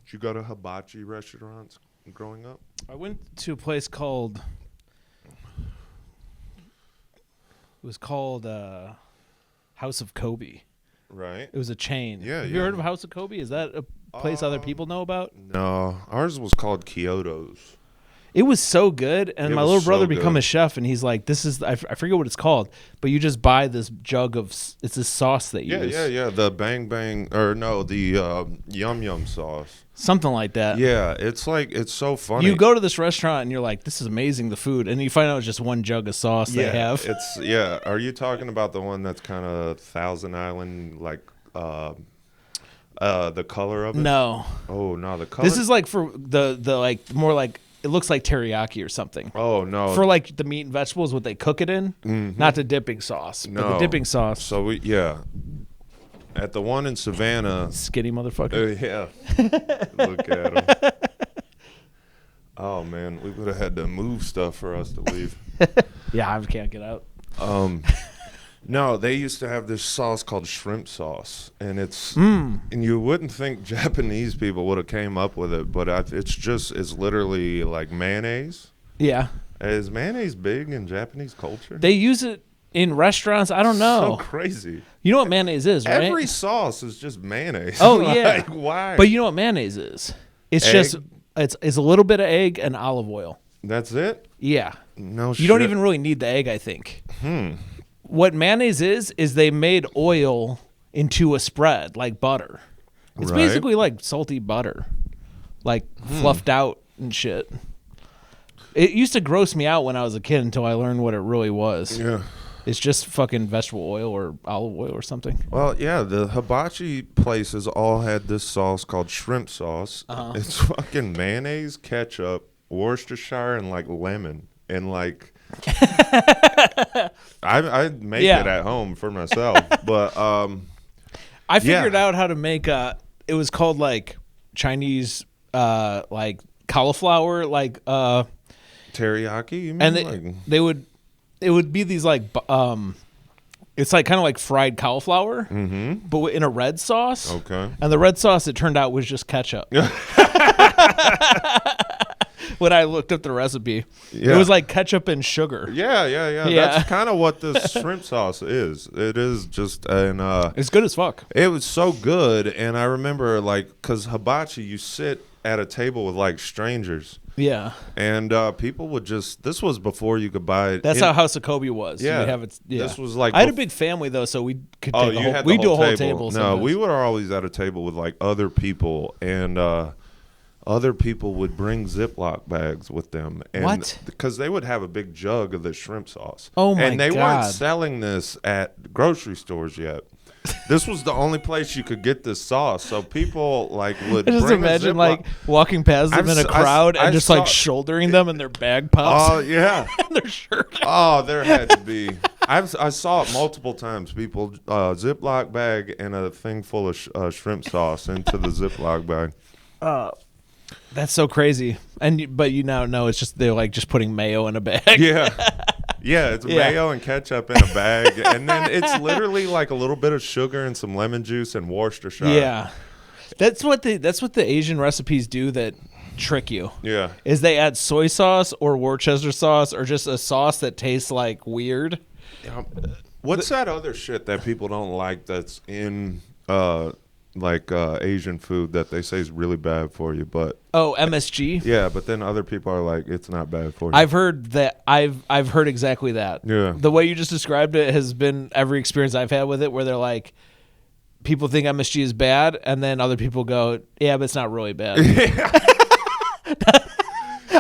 Did you go to hibachi restaurants growing up? I went to a place called. It was called House of Kobe. Right. It was a chain. Yeah. Have you heard of House of Kobe? Is that a place other people know about? No, ours was called Kyoto's. It was so good, and my little brother become a chef, and he's like, "This is I forget what it's called, but you just buy this jug of it's this sauce that you use." Yeah. The bang bang or no, the yum yum sauce. Something like that. Yeah, it's so funny. You go to this restaurant and you're like, "This is amazing, the food," and you find out it's just one jug of sauce they have. Are you talking about the one that's kind of Thousand Island like? The color of it? No. Oh no, the color. This is like for the like more like. It looks like teriyaki or something. Oh, no. For like the meat and vegetables, what they cook it in, not the dipping sauce. No. But the dipping sauce. So, at the one in Savannah. Skinny motherfucker. Yeah. Look at him. Oh, man. We would have had to move stuff for us to leave. Yeah, I can't get out. No, they used to have this sauce called shrimp sauce, and and you wouldn't think Japanese people would have came up with it, but it's literally like mayonnaise. Yeah. Is mayonnaise big in Japanese culture? They use it in restaurants. I don't know. So crazy. You know what mayonnaise is, right? Every sauce is just mayonnaise. Oh yeah. Like, why? But you know what mayonnaise is? It's Egg? just it's a little bit of egg and olive oil. That's it? Yeah. No shit. You don't even really need the egg, I think. What mayonnaise is they made oil into a spread like butter. It's basically like salty butter, like fluffed out and shit. It used to gross me out when I was a kid until I learned what it really was. Yeah. It's just fucking vegetable oil or olive oil or something. Well, yeah, the hibachi places all had this sauce called shrimp sauce. It's fucking mayonnaise, ketchup, Worcestershire, and like lemon. And like... I make it at home for myself, but I figured out how to make it was called like Chinese like cauliflower like teriyaki, you mean? And it would be these like it's like kind of like fried cauliflower, but in a red sauce. Okay. And the red sauce, it turned out, was just ketchup. When I looked up the recipe, it was like ketchup and sugar. Yeah. That's kind of what this shrimp sauce is. It is just it's good as fuck. It was so good, and I remember like because hibachi, you sit at a table with like strangers. Yeah. And people would just. This was before you could buy it. That's how House of Kobe was. Yeah. We have it. Yeah. This was like. I had a big family though, so we could. Take you had we do a whole table. table. No, we were always at a table with like other people, and other people would bring Ziploc bags with them. And what? Because they would have a big jug of the shrimp sauce. Oh my god! And they weren't selling this at grocery stores yet. This was the only place you could get this sauce, so people like would. I just imagine like walking past them in a crowd and just like shouldering them and their bag pops. Oh yeah, and their shirt. Oh, there had to be. I saw it multiple times. People Ziploc bag and a thing full of shrimp sauce into the Ziploc bag. That's so crazy. But you now know it's just they're like just putting mayo in a bag. Yeah. Yeah, it's mayo and ketchup in a bag, and then it's literally like a little bit of sugar and some lemon juice and Worcestershire. Yeah, that's what the Asian recipes do that trick you. Yeah, is they add soy sauce or Worcester sauce or just a sauce that tastes like weird. What's that other shit that people don't like that's in Asian food that they say is really bad for you, but MSG. Yeah, but then other people are like, it's not bad for you. I've heard that. I've heard exactly that. Yeah, the way you just described it has been every experience I've had with it, where they're like, people think MSG is bad, and then other people go, yeah, but it's not really bad.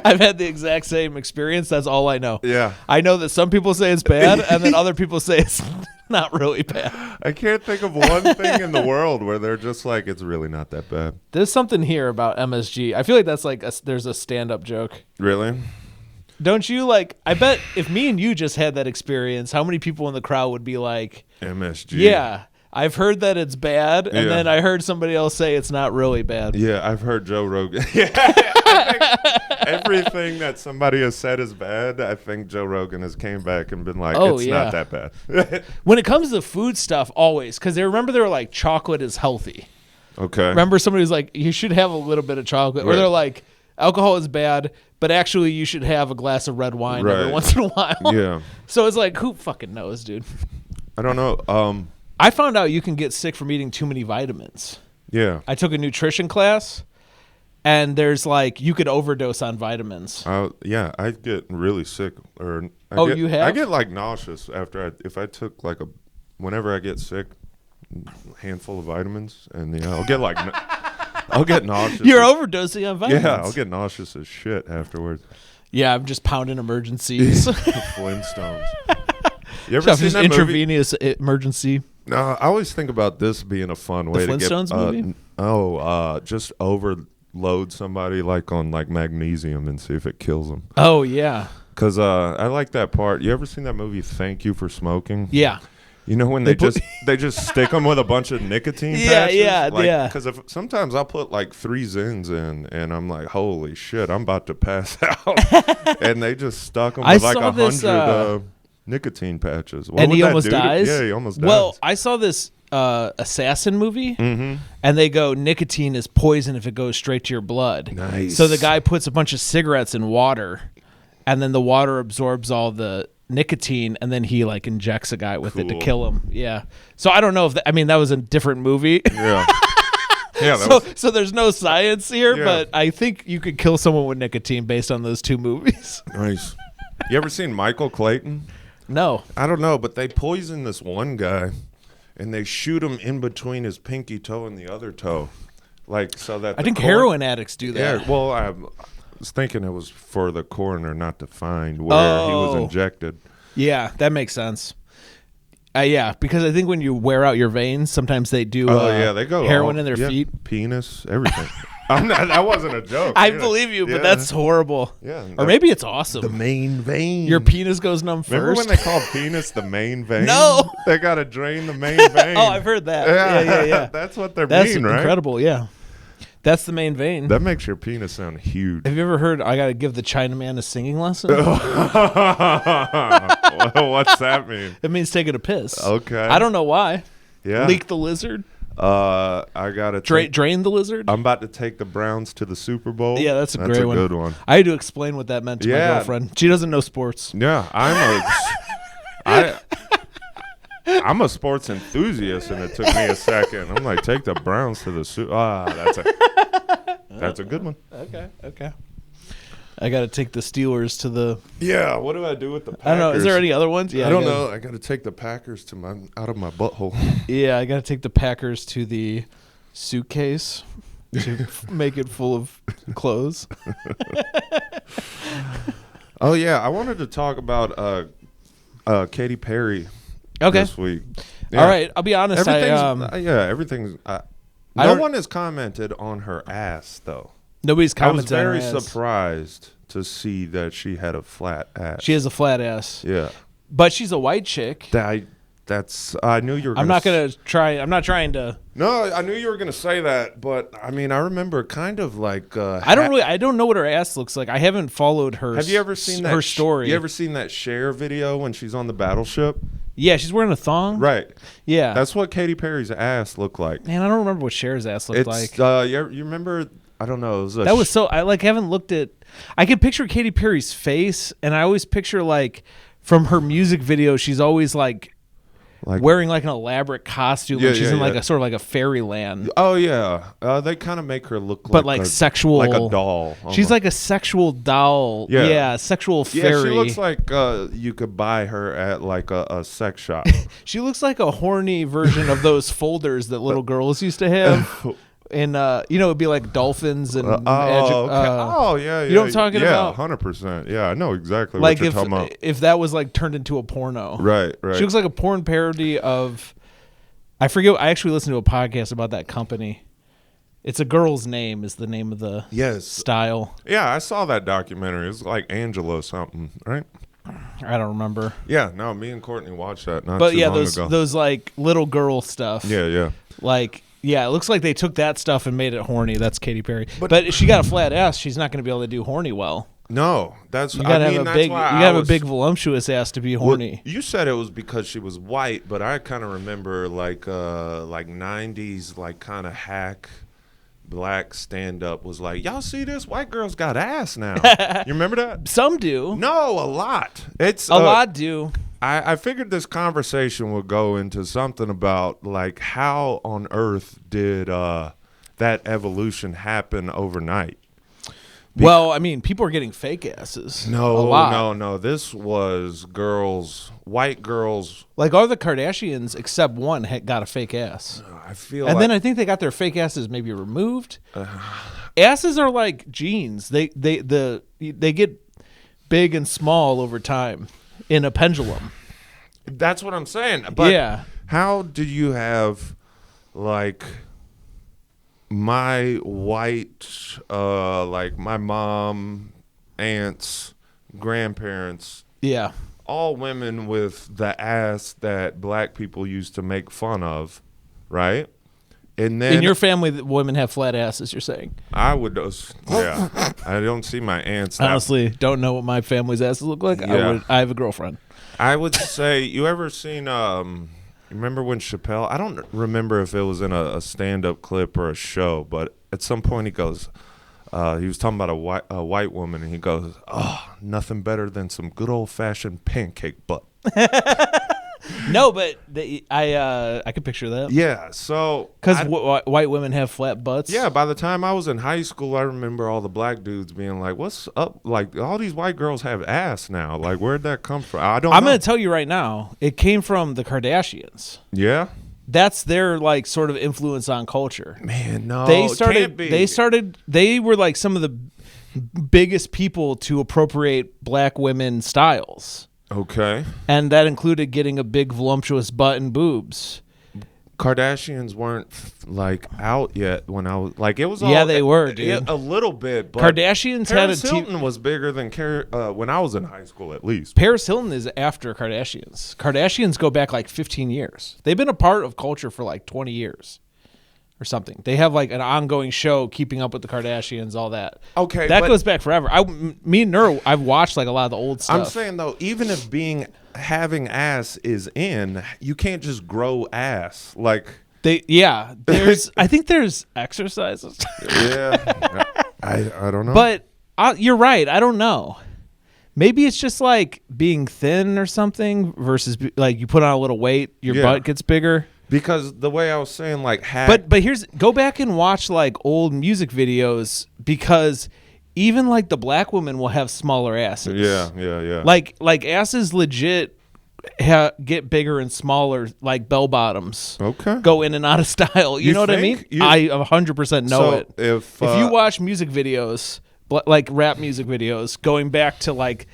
I've had the exact same experience. That's all I know. Yeah, I know that some people say it's bad, and then other people say it's not really bad. I can't think of one thing in the world where they're just like, it's really not that bad. There's something here about MSG. I feel like that's like there's a stand-up joke. Really? Don't you like? I bet if me and you just had that experience, how many people in the crowd would be like, MSG? Yeah, I've heard that it's bad, and then I heard somebody else say it's not really bad. Yeah, I've heard Joe Rogan. I think everything that somebody has said is bad. I think Joe Rogan has came back and been like, it's not that bad. When it comes to food stuff, always, because they were like chocolate is healthy. Okay. Remember somebody was like, you should have a little bit of chocolate. Or Right. they're like, alcohol is bad, but actually you should have a glass of red wine every Right. once in a while. Yeah. So it's like, who fucking knows, dude? I don't know. I found out you can get sick from eating too many vitamins. Yeah. I took a nutrition class, and there's like, you could overdose on vitamins. Yeah, I get really sick. You have? I get like nauseous if I took like whenever I get sick, a handful of vitamins, and I'll get like, I'll get nauseous. You're overdosing on vitamins. Yeah, I'll get nauseous as shit afterwards. Yeah, I'm just pounding emergencies. Flintstones. You ever Just seen that movie? intravenous emergency. No, I always think about this being a fun way to get. Flintstones movie? Just overload somebody like on like magnesium and see if it kills them. Oh, yeah. Because I like that part. You ever seen that movie Thank You for Smoking? Yeah. You know when they just stick them with a bunch of nicotine patches? Yeah. Because sometimes I'll put like 3 Zins in, and I'm like, holy shit, I'm about to pass out. And they just stuck them with like 100 nicotine patches. What And would he that almost do to- dies? Yeah, he almost dies. Well, I saw this assassin movie, Mm-hmm. and they go, nicotine is poison if it goes straight to your blood. Nice. So the guy puts a bunch of cigarettes in water, and then the water absorbs all the nicotine, and then he like injects a guy with it to Cool. kill him. Yeah. So I don't know if that was a different movie. Yeah. Yeah, that So there's no science here, Yeah. but I think you could kill someone with nicotine based on those 2 movies. nice. You ever seen Michael Clayton? No. I don't know, but they poison this one guy, and they shoot him in between his pinky toe and the other toe, like so that. I think heroin addicts do that. Yeah. Well, I was thinking it was for the coroner not to find where he was injected. Yeah, that makes sense. Yeah, because I think when you wear out your veins, sometimes they do They go heroin in their feet. penis, everything. That wasn't a joke. I Yeah. believe you, Yeah. but that's horrible. Yeah, Or maybe it's awesome. the main vein. Your penis goes numb Remember first. when they called penis the main vein? No. They got to drain the main vein. Oh, I've heard that. Yeah. That's what they're That's mean, right? incredible, yeah. That's the main vein. That makes your penis sound huge. Have you ever heard I got to give the Chinaman a singing lesson? What's that mean? It means taking a piss. Okay. I don't know why. Yeah. Leak the lizard? I gotta Drain the lizard? I'm about to take the Browns to the Super Bowl. Yeah, that's a great one. Good one. I had to explain what that meant to my Yeah. girlfriend. She doesn't know sports. Yeah, I'm a sports enthusiast, and it took me a second. I'm like, take the Browns to the Super. That's a good one. Okay. I got to take the Steelers to the. Yeah. What do I do with the Packers? I don't know. Is there any other ones? Yeah, I don't know. I got to take the Packers out of my butthole. Yeah, I got to take the Packers to the suitcase to make it full of clothes. Oh yeah, I wanted to talk about Katy Perry Okay. this week. Yeah. All right. I'll be honest. Everything's. No one has commented on her ass though. Nobody's commented I on her was very ass. surprised to see that she had a flat ass. She has a flat ass. Yeah. But she's a white chick. I knew you were. I'm not going to try. I'm not trying to. No, I knew you were going to say that, but I mean, I remember kind of like. I don't know what her ass looks like. I haven't followed her. Have you ever seen her story? You ever seen that Cher video when she's on the battleship? Yeah, she's wearing a thong. Right. Yeah. That's what Katy Perry's ass looked like. Man, I don't remember what Cher's ass looked like. You remember? I don't know. I haven't looked at. I can picture Katy Perry's face, and I always picture like from her music video, she's always like wearing like an elaborate costume. Yeah, and she's in like yeah. a sort of like a fairyland. Oh yeah, they kind of make her look But like sexual, like a doll. She's almost. like a sexual doll. Yeah. Sexual fairy. Yeah, she looks like you could buy her at like a sex shop. She looks like a horny version of those folders that little girls used to have. And it'd be like dolphins and okay. Yeah. You know what I'm talking about? 100%. Yeah, I know exactly like what you're talking about. if that was like turned into a porno. Right. She looks like a porn parody of. I forget. I actually listened to a podcast about that company. It's a girl's name is the name of the style. Yeah, I saw that documentary. It's like Angela something, right? I don't remember. Yeah, no, me and Courtney watched that not But too yeah, long ago. those like little girl stuff. Yeah. Like. Yeah, it looks like they took that stuff and made it horny. That's Katy Perry. But if she got a flat ass, she's not going to be able to do horny well. No, that's You gotta have a big. You gotta have a big voluptuous ass to be horny. Well, you said it was because she was white, but I kind of remember like 90s, like kind of hack black stand up was like, y'all see this? White girls got ass now. You remember that? Some do. No, a lot. It's a lot do. I figured this conversation would go into something about like how on earth did that evolution happen overnight? Well, I mean, people are getting fake asses. No. This was girls, white girls. Like all the Kardashians, except one, got a fake ass. I feel. And like, then I think they got their fake asses maybe removed. Asses are like jeans. They get big and small over time in a pendulum. That's what I'm saying. But yeah. How do you have like my white, like my mom, aunts, grandparents, yeah, all women with the ass that black people used to make fun of, right? And then in your family, women have flat asses. You're saying? I would, yeah. I don't see my aunts. Honestly, don't know what my family's asses look like. Yeah. I have a girlfriend. I would say, you ever seen? Remember when Chappelle, I don't remember if it was in a stand-up clip or a show, but at some point he goes, he was talking about a white woman, and he goes, oh, nothing better than some good old-fashioned pancake butt. No, but I could picture that. Yeah, so. Because white women have flat butts? Yeah, by the time I was in high school, I remember all the black dudes being like, what's up? Like, all these white girls have ass now. Like, where'd that come from? I'm going to tell you right now, it came from the Kardashians. Yeah? That's their, like, sort of influence on culture. Man, no, it can't be. They were, like, some of the biggest people to appropriate black women styles. Okay. And that included getting a big voluptuous butt and boobs. Kardashians weren't like out yet when I was like it was. Yeah, they were, dude. A little bit. But Kardashians Paris Hilton was bigger than when I was in high school, at least. Paris Hilton is after Kardashians. Kardashians go back like 15 years. They've been a part of culture for like 20 years. Or something. They have like an ongoing show, Keeping Up with the Kardashians, all that. Okay, that goes back forever. Me and Nero, I've watched like a lot of the old stuff. I'm saying though, even if having ass is in, you can't just grow ass. Like I think there's exercises. Yeah, I don't know. But you're right. I don't know. Maybe it's just like being thin or something versus like you put on a little weight, your butt gets bigger. Because the way I was saying, like, but go back and watch like old music videos because even like the black women will have smaller asses. Yeah. Like asses legit get bigger and smaller, like bell bottoms. Okay. Go in and out of style. You know what I mean? I 100% know it. If you watch music videos, like rap music videos, going back to like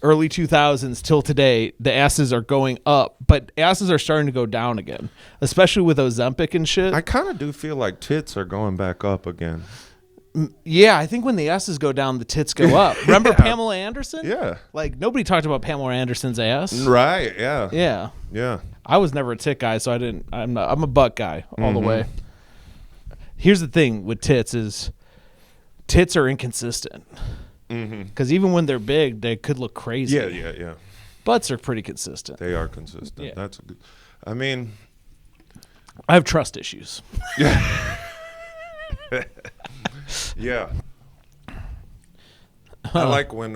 early 2000s till today, the asses are going up, but asses are starting to go down again, especially with Ozempic and shit. I kind of do feel like tits are going back up again. Yeah, I think when the asses go down, the tits go up. Remember Pamela Anderson? Yeah. Like nobody talked about Pamela Anderson's ass. Right, yeah. Yeah. Yeah. I was never a tit guy, so I'm a butt guy all the way. Here's the thing with tits is tits are inconsistent. Because even when they're big, they could look crazy. Yeah. Butts are pretty consistent. They are consistent. Yeah. That's a good. I mean, I have trust issues. Yeah. Yeah. I like when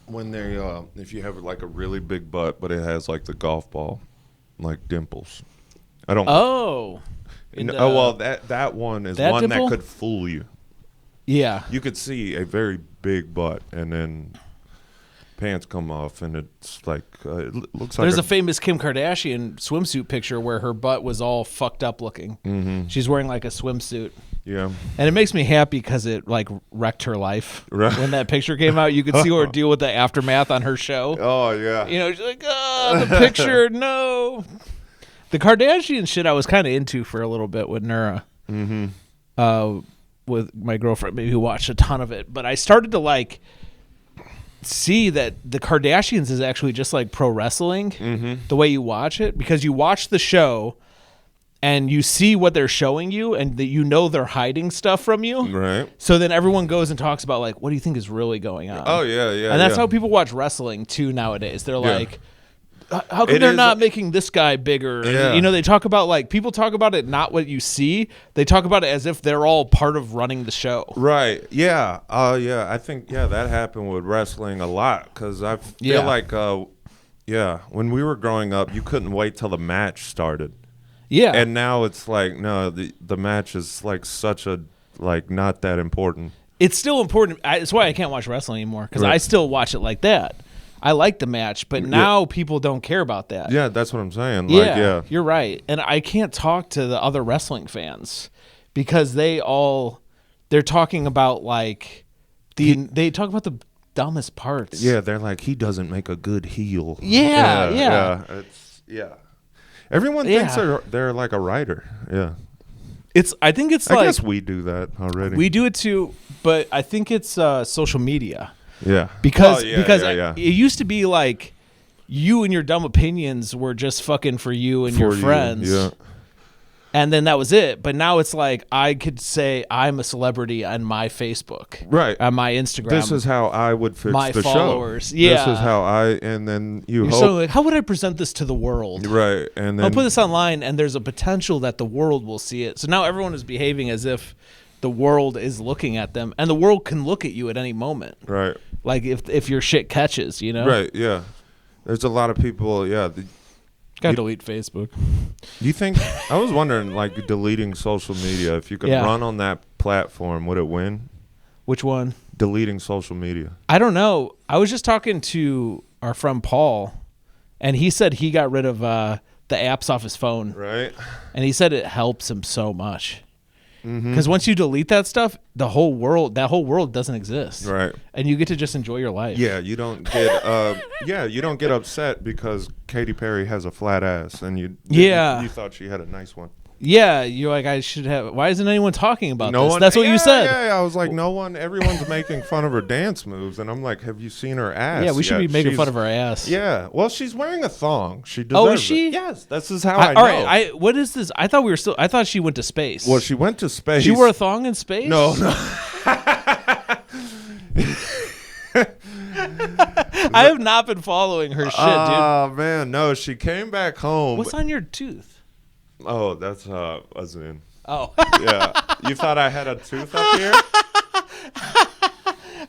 when they if you have like a really big butt, but it has like the golf ball, like dimples. I don't. Oh. Well, that one is one dimple? that could fool you. Yeah. You could see a very big butt, and then pants come off, and it's like it looks like there's a famous Kim Kardashian swimsuit picture where her butt was all fucked up looking. Mm-hmm. She's wearing like a swimsuit. Yeah. And it makes me happy because it like wrecked her life. Right. When that picture came out, you could see her deal with the aftermath on her show. Oh, yeah. You know, she's like, the picture, no. The Kardashian shit I was kind of into for a little bit with Nura. Mm-hmm. With my girlfriend, maybe who watched a ton of it. But I started to like see that the Kardashians is actually just like pro wrestling, the way you watch it. Because you watch the show and you see what they're showing you, and that you know they're hiding stuff from you. Right. So then everyone goes and talks about like, what do you think is really going on? Oh yeah, yeah. And that's yeah. how people watch wrestling too nowadays. They're Yeah. like, how come they're not making this guy bigger? Yeah. And, they talk about like people talk about it not what you see. They talk about it as if they're all part of running the show. Right. Yeah. Yeah. I think that happened with wrestling a lot because I feel like when we were growing up, you couldn't wait till the match started. Yeah. And now it's like no, the match is like such a like not that important. It's still important. It's why I can't watch wrestling anymore because I still watch it like that. I like the match, but now people don't care about that. Yeah, that's what I'm saying. Yeah, you're right. And I can't talk to the other wrestling fans because they're talking about like they talk about the dumbest parts. Yeah, they're like he doesn't make a good heel. Yeah. Everyone thinks they're like a writer. Yeah. I think it's I guess we do that already. We do it too, but I think it's social media. Yeah. Because it used to be like you and your dumb opinions were just fucking for you and your friends. Yeah. And then that was it. But now it's like I could say I'm a celebrity on my Facebook. Right. On my Instagram. This is how I would fix my the followers. show. Yeah. This is how and then you're so like, how would I present this to the world? Right. And then I'll put this online and there's a potential that the world will see it. So now everyone is behaving as if the world is looking at them, and the world can look at you at any moment. Right. Like if your shit catches, Right, yeah. There's a lot of people, Gotta delete Facebook. You think, I was wondering, like, deleting social media, if you could run on that platform, would it win? Which one? Deleting social media. I don't know. I was just talking to our friend Paul, and he said he got rid of the apps off his phone. Right. And he said it helps him so much. Because once you delete that stuff, that whole world doesn't exist. Right. And you get to just enjoy your life. Yeah, you don't get you don't get upset because Katy Perry has a flat ass and you thought she had a nice one. Yeah, you're like, I should have. Why isn't anyone talking about no this? one, That's what you said. Yeah, I was like, everyone's making fun of her dance moves, and I'm like, have you seen her ass? Yeah, we should yet? be making fun of her ass. Yeah, well, she's wearing a thong. She deserves is she? It. Yes, this is how I know. All right, what is this? I thought she went to space. Well, she went to space. She wore a thong in space? No. I have not been following her shit, dude. Oh man, no, she came back home. What's on your tooth? Oh, that's a Zin. Oh. Yeah. You thought I had a tooth up here?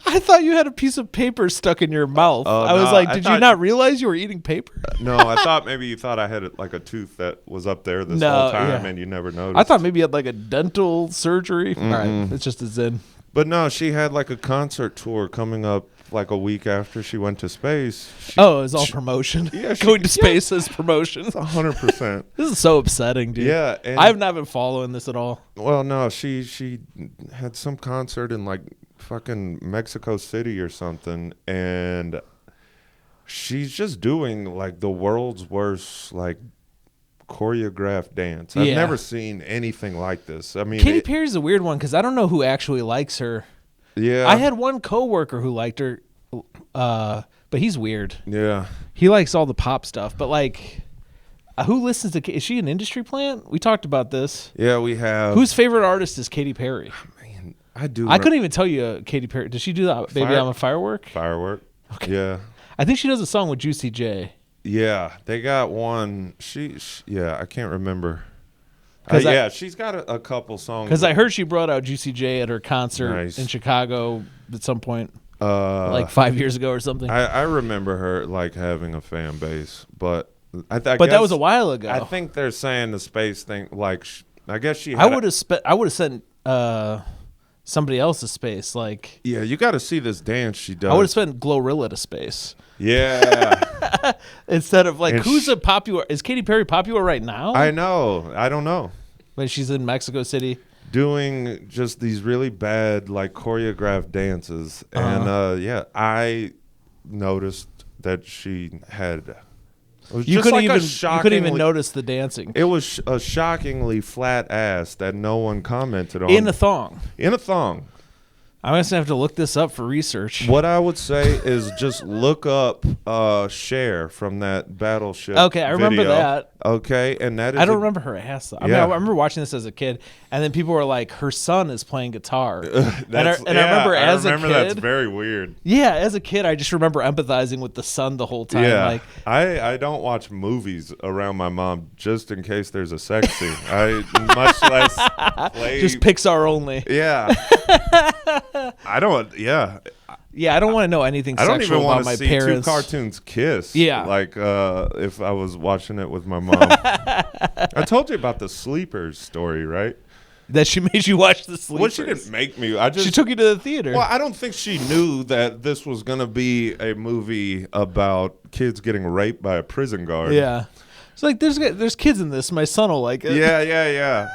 I thought you had a piece of paper stuck in your mouth. I was like, did you not realize you were eating paper? No, I thought maybe you thought I had like a tooth that was up there this whole time and you never noticed. I thought maybe you had like a dental surgery. All right, it's just a Zin. But no, she had like a concert tour coming up like a week after she went to space. It was all promotion. Yeah, going to space is promotion. 100%. This is so upsetting, dude. Yeah, and I have not been following this at all. Well, no, she had some concert in like fucking Mexico City or something, and she's just doing like the world's worst like choreographed dance. I've never seen anything like this. I mean, Katy Perry's a weird one because I don't know who actually likes her. Yeah, I had one coworker who liked her, but he's weird. Yeah, he likes all the pop stuff, but like, who listens to? Is she an industry plant? We talked about this. Yeah, we have. Whose favorite artist is Katy Perry? Man, I do. I couldn't even tell you Katy Perry. Did she do that? Baby, I'm a Firework. Firework. Okay. Yeah. I think she does a song with Juicy J. Yeah, they got one. She I can't remember. She's got a couple songs. Because I heard she brought out Juicy J at her concert in Chicago at some point, like 5 years ago or something. I remember her like having a fan base, but I guess, that was a while ago. I think they're saying the space thing. Like, I guess she. I would have sent somebody else to space. Like, yeah, you got to see this dance she does. I would have sent Glorilla to space. Yeah. Instead of like, who's a popular? Is Katy Perry popular right now? I know. I don't know. But she's in Mexico City doing just these really bad like choreographed dances, and I noticed that she had. You couldn't even notice the dancing. It was a shockingly flat ass that no one commented on. In a thong. In a thong. I'm going to have to look this up for research. What I would say is just look up Cher from that Battleship. Okay, I remember video. that. Okay, and that is I don't remember her ass though. I mean, Yeah. I remember watching this as a kid, and then people were like, "Her son is playing guitar," and I That's- remember as a kid, that's very weird. yeah, as a kid, I just remember empathizing with the son the whole time. Yeah, Like, I don't watch movies around my mom just in case there's a sex scene. I much less play. just Pixar only. Yeah, I don't. Yeah, Yeah, I don't want to know anything I don't sexual even about want my to see parents. two cartoons kiss. Yeah. Like if I was watching it with my mom. I told you about the Sleepers story, right? That she made you watch the Sleepers. Well, she didn't make me. I just She took you to the theater. Well, I don't think she knew that this was going to be a movie about kids getting raped by a prison guard. Yeah, it's like there's kids in this. My son will like it. Yeah.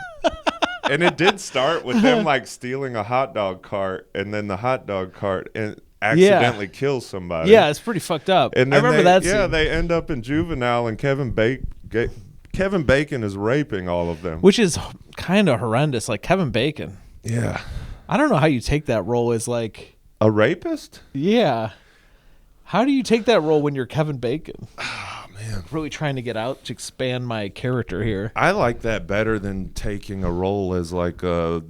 And it did start with them like stealing a hot dog cart, and then the hot dog cart and accidentally kills somebody. Yeah, it's pretty fucked up. And I then remember that scene. Yeah, they end up in juvenile, and Kevin Bacon is raping all of them. Which is kind of horrendous. Like Kevin Bacon. Yeah. I don't know how you take that role as like, A rapist? yeah. How do you take that role when you're Kevin Bacon? Oh, man. Really trying to get out to expand my character here. I like that better than taking a role as like a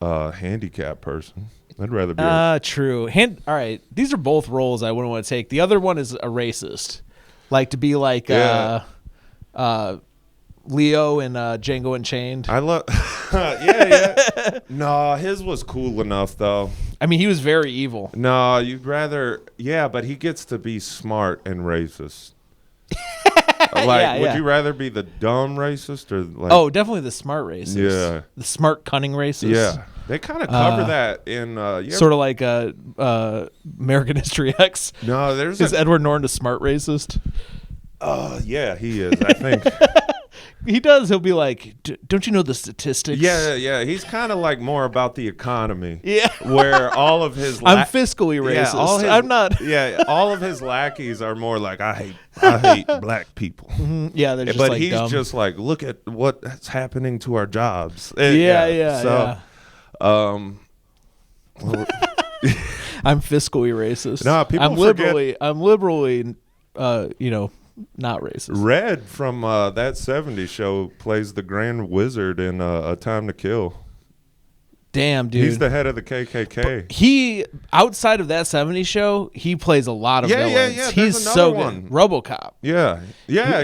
handicapped person. I'd rather be True. All right. These are both roles I wouldn't want to take. The other one is a racist. Like to be like Yeah. Leo in Django Unchained. I love yeah. No, his was cool enough though. I mean, he was very evil. No, you'd rather but he gets to be smart and racist. Like, would you rather be the dumb racist or like? Oh, definitely the smart racist. Yeah. The smart, cunning racist. Yeah, they kind of cover that in. Sort of like American History X. No, there's Is Edward Norton a smart racist? yeah, he is. I think. He does. He'll be like, don't you know the statistics? Yeah. He's kind of like more about the economy. Yeah. Where all of his I'm fiscally racist. I'm not. Yeah, all of his lackeys are more like I hate black people. Yeah, they're just But like he's dumb. just like, look at what's happening to our jobs. Yeah. So, I'm fiscally racist. No, people I'm liberally, not racist. Red from that '70s show plays the Grand Wizard in A Time to Kill. Damn, dude. He's the head of the KKK. He outside of that '70s show, he plays a lot of villains. Yeah. He's There's so another good. one. RoboCop. Yeah.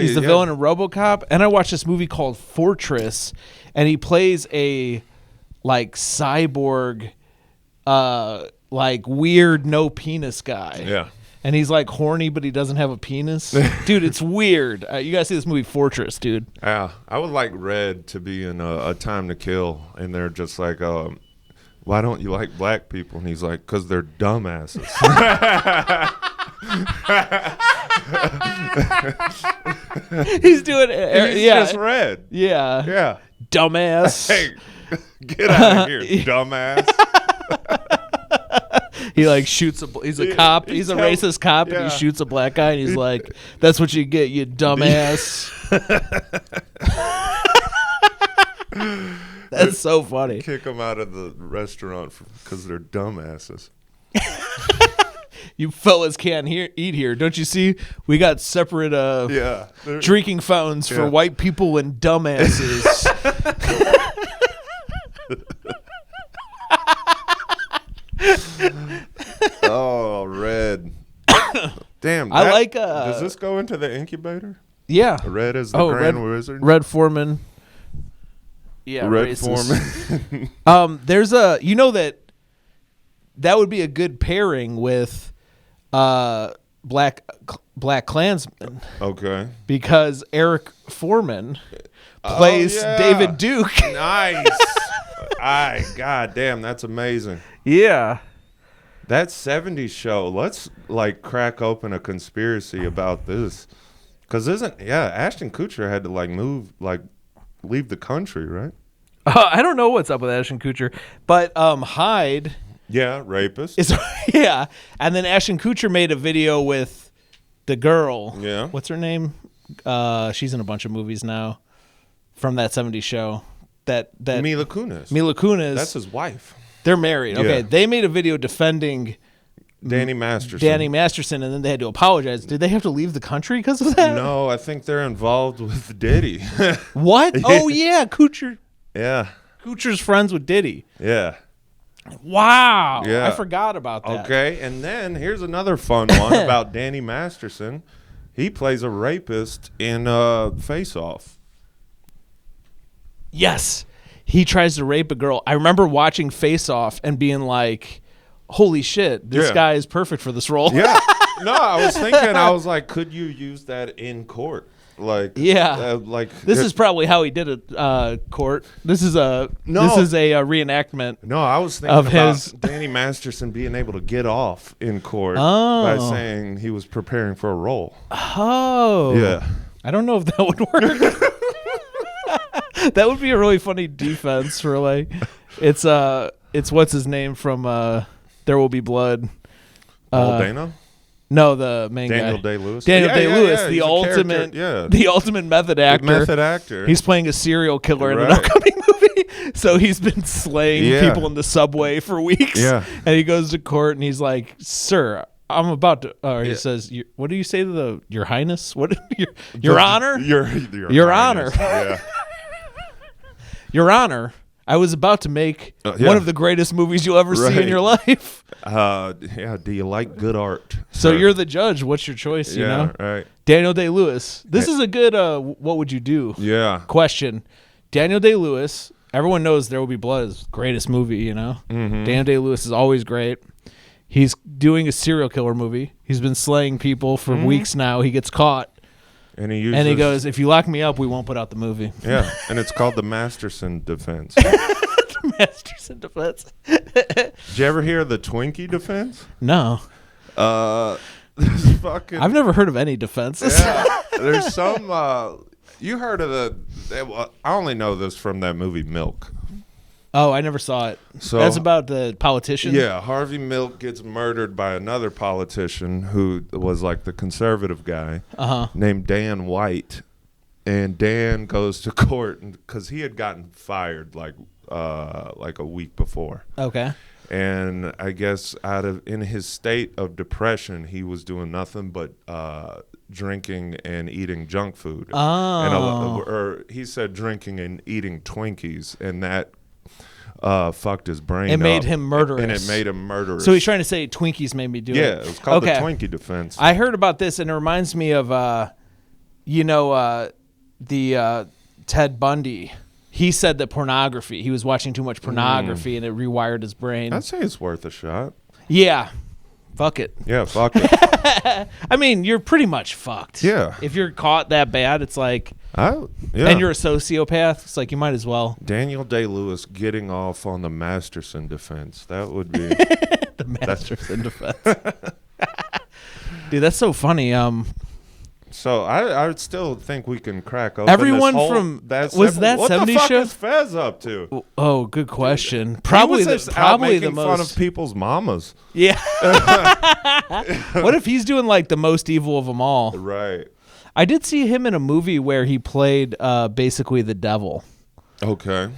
He's the villain in RoboCop, and I watched this movie called Fortress, and he plays a like cyborg, like weird no penis guy. Yeah. And he's like horny, but he doesn't have a penis. Dude, it's weird. You gotta see this movie Fortress, dude. Yeah, I would like Red to be in A Time to Kill, and they're just like, why don't you like black people? And he's like, because they're dumbasses. He's doing it. He's Yeah. just Red. Yeah. Yeah. Dumbass. Hey, get out of here, dumbass. He like shoots he's a cop. He's a racist cop, and Yeah. he shoots a black guy, and he's like, "That's what you get, you dumbass." That's so funny. Kick them out of the restaurant because they're dumbasses. You fellas can't eat here, don't you see? We got separate Yeah. drinking fountains for Yeah. white people and dumbasses. Oh, Red. Damn. I like. Does this go into the incubator? Yeah. Red is the Grand Wizard. Red Foreman. Yeah, Red racist. Foreman. There's that would be a good pairing with Black Klansman, Okay. because Eric Foreman plays yeah. David Duke. Nice. God damn, that's amazing. Yeah. That '70s show. Let's like crack open a conspiracy about this, because Ashton Kutcher had to leave the country, right? I don't know what's up with Ashton Kutcher, but Hyde Yeah, rapist. is yeah, and then Ashton Kutcher made a video with the girl. Yeah. What's her name? She's in a bunch of movies now from that '70s show. That Mila Kunis. Mila Kunis. That's his wife. They're married. Okay, Yeah. they made a video defending Danny Masterson. and then they had to apologize. Did they have to leave the country because of that? No, I think they're involved with Diddy. What? Oh yeah, Kuchar. Yeah. Kuchar's friends with Diddy. Yeah. Wow. Yeah. I forgot about that. Okay, and then here's another fun one about Danny Masterson. He plays a rapist in Face Off. Yes. He tries to rape a girl. I remember watching Face Off and being like, holy shit, this guy is perfect for this role. Yeah. No, I was thinking, I was like, could you use that in court? Like, yeah, this is probably how he did it. Court. This is a reenactment. No, I was thinking about Danny Masterson being able to get off in court by saying he was preparing for a role. Oh, yeah. I don't know if that would work. That would be a really funny defense for like, it's what's his name from There Will Be Blood. Paul Dano. No, the main Daniel guy. Day-Lewis. Daniel Day-Lewis, the the ultimate method actor. The method actor. He's playing a serial killer in an upcoming movie. So he's been slaying people in the subway for weeks. Yeah. And he goes to court and he's like, "Sir, I'm about to." He says, "What do you say to Your Highness? What? Your Honor? Your Honor? Yeah. Your Honor." I was about to make one of the greatest movies you'll ever see in your life. Yeah. Do you like good art? So you're the judge. What's your choice? You know, right. Daniel Day-Lewis. This is a good. What would you do? Yeah. Question. Daniel Day-Lewis. Everyone knows There Will Be Blood is the greatest movie. You know. Mm-hmm. Daniel Day-Lewis is always great. He's doing a serial killer movie. He's been slaying people for weeks now. He gets caught. And he goes, "If you lock me up, we won't put out the movie." Yeah, and it's called the Masterson defense. The Masterson defense. Did you ever hear the Twinkie defense? No. This fucking. I've never heard of any defenses. Yeah, there's some. You heard of I only know this from that movie Milk. Oh, I never saw it. So that's about the politician? Yeah, Harvey Milk gets murdered by another politician who was like the conservative guy named Dan White. And Dan goes to court because he had gotten fired like a week before. Okay. And I guess in his state of depression, he was doing nothing but drinking and eating junk food. Oh. Or he said drinking and eating Twinkies, and that fucked his brain. It made him murderous. And it made him murderous. So he's trying to say Twinkies made me do it. Yeah, it was called the Twinkie defense. I heard about this, and it reminds me of, the Ted Bundy. He said that he was watching too much pornography, and it rewired his brain. I'd say it's worth a shot. Yeah. Fuck it. Yeah, fuck it. I mean, you're pretty much fucked. Yeah. If you're caught that bad, it's like... Yeah. And you're a sociopath, it's like you might as well. Daniel Day-Lewis getting off on the Masterson defense. That would be... The Masterson defense. Dude, that's so funny. So I would still think we can crack open everyone this whole, from... that was that 70s show? What the fuck is Fez up to? Oh, good question. Probably the making most... fun of people's mamas. Yeah. What if he's doing like the most evil of them all? Right. I did see him in a movie where he played basically the devil. Okay.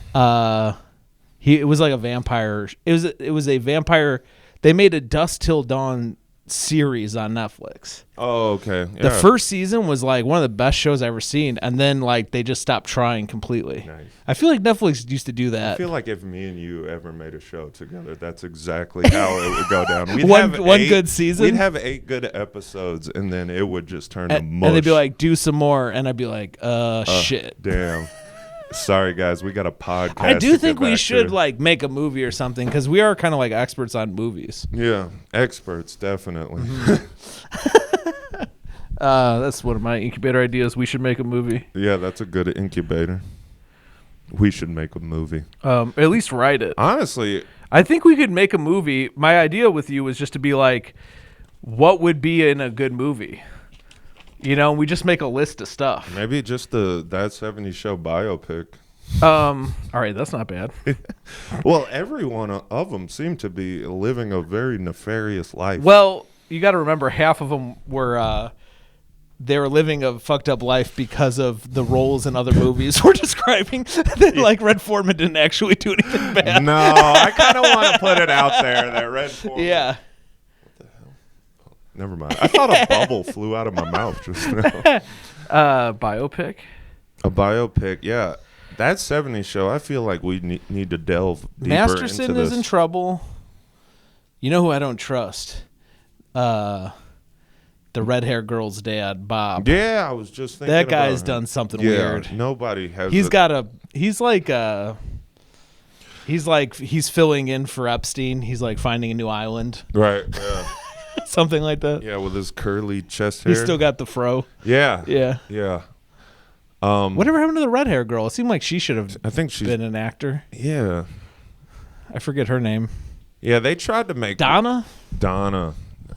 It was like a vampire. It was a vampire. They made a Dusk Till Dawn series on Netflix. Oh, okay. Yeah. The first season was like one of the best shows I ever seen, and then like they just stopped trying completely. Nice. I feel like Netflix used to do that. I feel like if me and you ever made a show together, that's exactly how it would go down. We'd one have good season. We'd have 8 good episodes, and then it would just turn to mush. And they'd be like, "Do some more," and I'd be like, shit. Damn. Sorry, guys. We got a podcast. I do think we should to. like make a movie or something because we are kind of like experts on movies. Yeah, experts definitely. That's one of my incubator ideas. We should make a movie. Yeah, that's a good incubator. We should make a movie. At least write it. Honestly, I think we could make a movie. My idea with you was just to be like, what would be in a good movie? You know, we just make a list of stuff. Maybe just the That 70s Show biopic. All right, that's not bad. Well, every one of them seemed to be living a very nefarious life. Well, you got to remember half of them were they're living a fucked up life because of the roles in other movies we're describing. That, like, Red Foreman didn't actually do anything bad. No, I kind of want to put it out there that Red Foreman. Yeah. What the hell? Oh, never mind. I thought a bubble flew out of my mouth just now. Biopic. A biopic, yeah. That 70s show, I feel like we need to delve deeper Masterson into this. is in trouble. You know who I don't trust? The red-haired girl's dad, Bob. Yeah, I was just thinking That guy's about him. done something weird. Nobody has. He's filling in for Epstein. He's like finding a new island. Right. Yeah. Something like that. Yeah, with his curly chest hair. He's still got the fro. Yeah. Yeah. Yeah. Whatever happened to the red hair girl? It seemed like she should have been an actor. Yeah. I forget her name. Yeah, they tried to make Donna.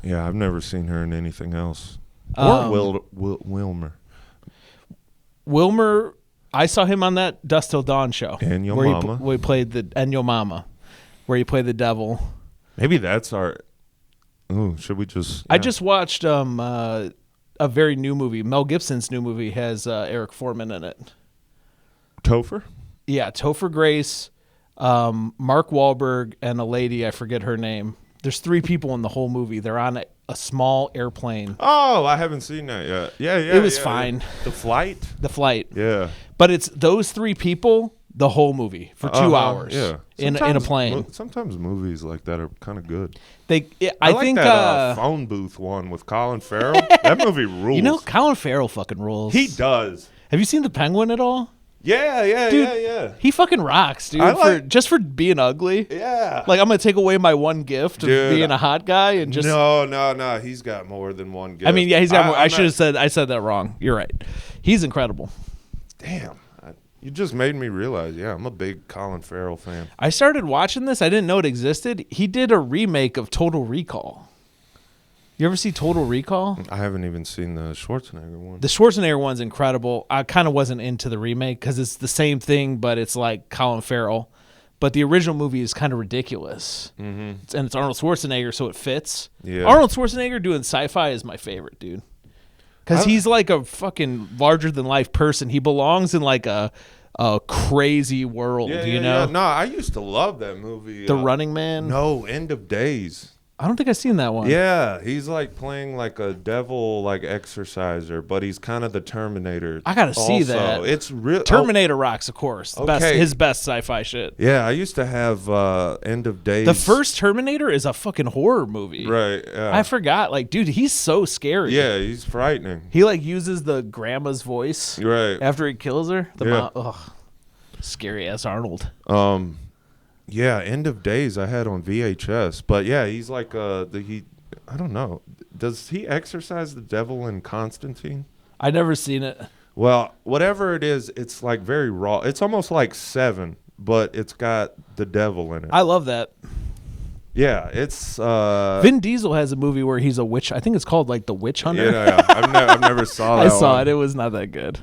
Yeah, I've never seen her in anything else. Or Wilmer. Wilmer, I saw him on that Dust Till Dawn show. And Yo where Mama. He played and Yo Mama, where he played the devil. Maybe that's our... Ooh, should we just... I just watched a very new movie. Mel Gibson's new movie has Eric Foreman in it. Topher? Yeah, Topher Grace, Mark Wahlberg, and a lady, I forget her name. There's 3 people in the whole movie. They're on a small airplane. Oh, I haven't seen that yet. Yeah. It was fine. Yeah. The Flight? The Flight. Yeah. But it's those 3 people the whole movie for 2 hours. Yeah. In a plane. Sometimes movies like that are kind of good. I think that phone booth one with Colin Farrell. That movie rules. You know, Colin Farrell fucking rules. He does. Have you seen The Penguin at all? Yeah, dude, yeah. He fucking rocks, dude. Just for being ugly. Yeah. Like, I'm gonna take away my one gift of being a hot guy and just. No. He's got more than one gift. I mean, yeah, he's got more. I said that wrong. You're right. He's incredible. Damn. You just made me realize, I'm a big Colin Farrell fan. I started watching this. I didn't know it existed. He did a remake of Total Recall. You ever see Total Recall? I haven't even seen the Schwarzenegger one. The Schwarzenegger one's incredible. I kind of wasn't into the remake because it's the same thing, but it's like Colin Farrell. But the original movie is kind of ridiculous. Mm-hmm. And it's Arnold Schwarzenegger, so it fits. Yeah. Arnold Schwarzenegger doing sci-fi is my favorite, dude. Because he's like a fucking larger-than-life person. He belongs in like a crazy world, you know? Yeah. No, I used to love that movie. The Running Man? No, End of Days. I don't think I've seen that one. Yeah, he's like playing like a devil, like exorciser, but he's kind of the Terminator. I gotta see that. It's real. Terminator rocks, of course. Okay. His best sci-fi shit. Yeah, I used to have End of Days. The first Terminator is a fucking horror movie. Right. Yeah. I forgot. Like, dude, he's so scary. Yeah, he's frightening. He like uses the grandma's voice. Right. After he kills her. The mom. Ugh. Scary ass Arnold. Yeah, End of Days I had on VHS, but yeah, he's like I don't know. Does he exorcise the devil in Constantine? I never seen it. Well, whatever it is, it's like very raw. It's almost like Seven, but it's got the devil in it. I love that. Yeah, it's Vin Diesel has a movie where he's a witch. I think it's called like The Witch Hunter. Yeah, I've never saw that. I saw it. It was not that good.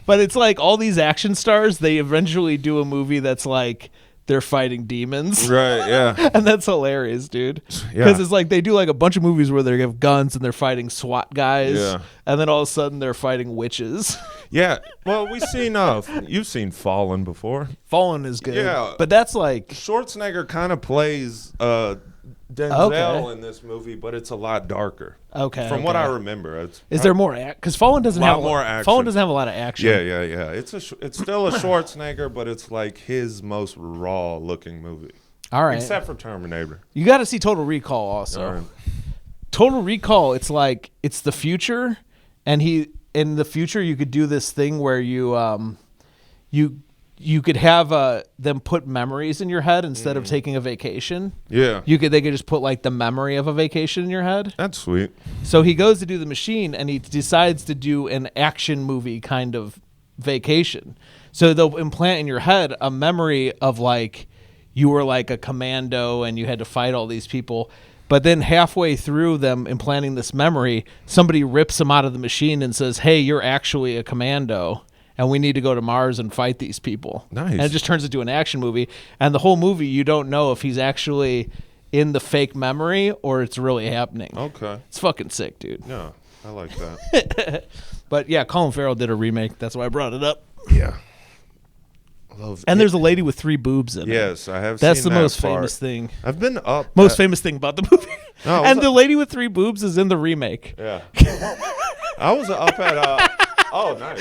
But it's like all these action stars, they eventually do a movie that's like they're fighting demons. Right, yeah. And that's hilarious, dude. Because it's like they do like a bunch of movies where they have guns and they're fighting SWAT guys. Yeah. And then all of a sudden they're fighting witches. Yeah. Well, we've seen, you've seen Fallen before. Fallen is good. Yeah. But that's like. Schwarzenegger kind of plays Denzel in this movie, but it's a lot darker. Okay. From what I remember, is there more? Because Fallen doesn't have more action. Fallen doesn't have a lot of action. Yeah. It's still a Schwarzenegger, but it's like his most raw looking movie. All right. Except for Terminator. You got to see Total Recall also. All right. Total Recall, it's like it's the future, and in the future you could do this thing where you could have them put memories in your head instead of taking a vacation. Yeah. They could just put like the memory of a vacation in your head. That's sweet. So he goes to do the machine and he decides to do an action movie kind of vacation. So they'll implant in your head a memory of like you were like a commando and you had to fight all these people. But then halfway through them implanting this memory, somebody rips them out of the machine and says, "Hey, you're actually a commando. And we need to go to Mars and fight these people." Nice. And it just turns into an action movie. And the whole movie, you don't know if he's actually in the fake memory or it's really happening. Okay. It's fucking sick, dude. Yeah. I like that. But yeah, Colin Farrell did a remake. That's why I brought it up. Yeah. And there's a lady with 3 boobs in it. Yes, I have That's seen the that most part. famous thing. I've been up. Most famous thing about the movie. No, and the lady with 3 boobs is in the remake. Yeah. I was up at oh, nice.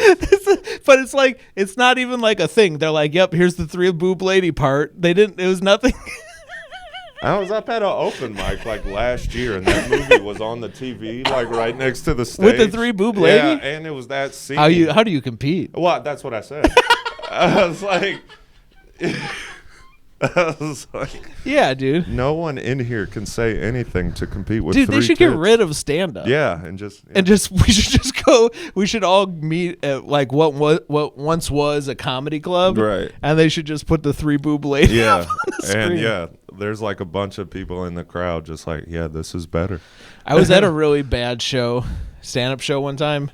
But it's like, it's not even like a thing. They're like, yep, here's the 3 boob lady part. It was nothing. I was up at an open mic like last year, and that movie was on the TV, like right next to the stage. With the 3 boob lady? Yeah, and it was that scene. How do you compete? Well, that's what I said. I was like, yeah, dude. No one in here can say anything to compete with. Dude, 3 they should tits. get rid of stand-up. Yeah, and we should just go. We should all meet at like what once was a comedy club, right? And they should just put the 3 boob lady. Yeah, up on the screen. and yeah, there's like a bunch of people in the crowd just like, yeah, this is better. I was at a really bad stand-up show one time,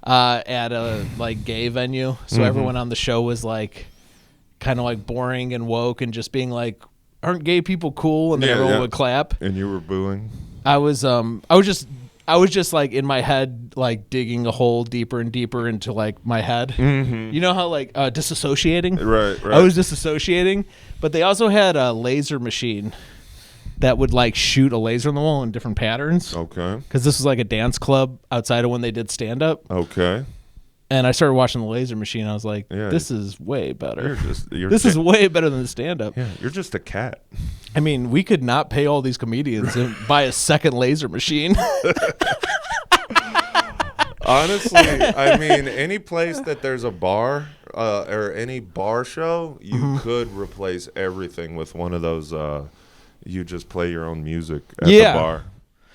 at a like gay venue. So everyone on the show was like, kind of like boring and woke and just being like, aren't gay people cool? And then everyone would clap. And you were booing. I was just like in my head, like digging a hole deeper and deeper into like my head. You know how like disassociating? Right. I was disassociating, but they also had a laser machine that would like shoot a laser on the wall in different patterns. Okay. Because this was like a dance club outside of when they did stand up. Okay. And I started watching the laser machine. I was like, Yeah, this is way better. You're This is way better than the stand-up. Yeah, you're just a cat. I mean, we could not pay all these comedians and buy a second laser machine. Honestly, I mean, any place that there's a bar or any bar show, you could replace everything with one of those. You just play your own music at the bar.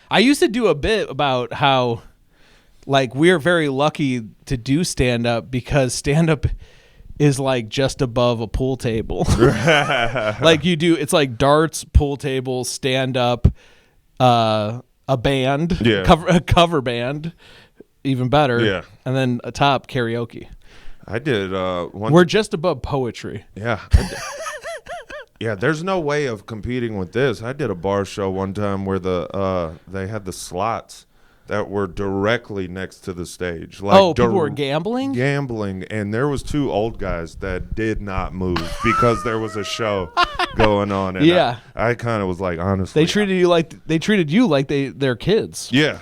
I used to do a bit about how, like, we're very lucky to do stand-up because stand-up is like just above a pool table. Like it's like darts, pool table, stand-up, a band, a cover band, even better. Yeah. And then atop karaoke. I did one. We're just above poetry. Yeah. Yeah, there's no way of competing with this. I did a bar show one time where they had the slots that were directly next to the stage. Like people were gambling? Gambling, and there was 2 old guys that did not move because there was a show going on. And I kind of was like, honestly. They treated you like they're kids. Yeah.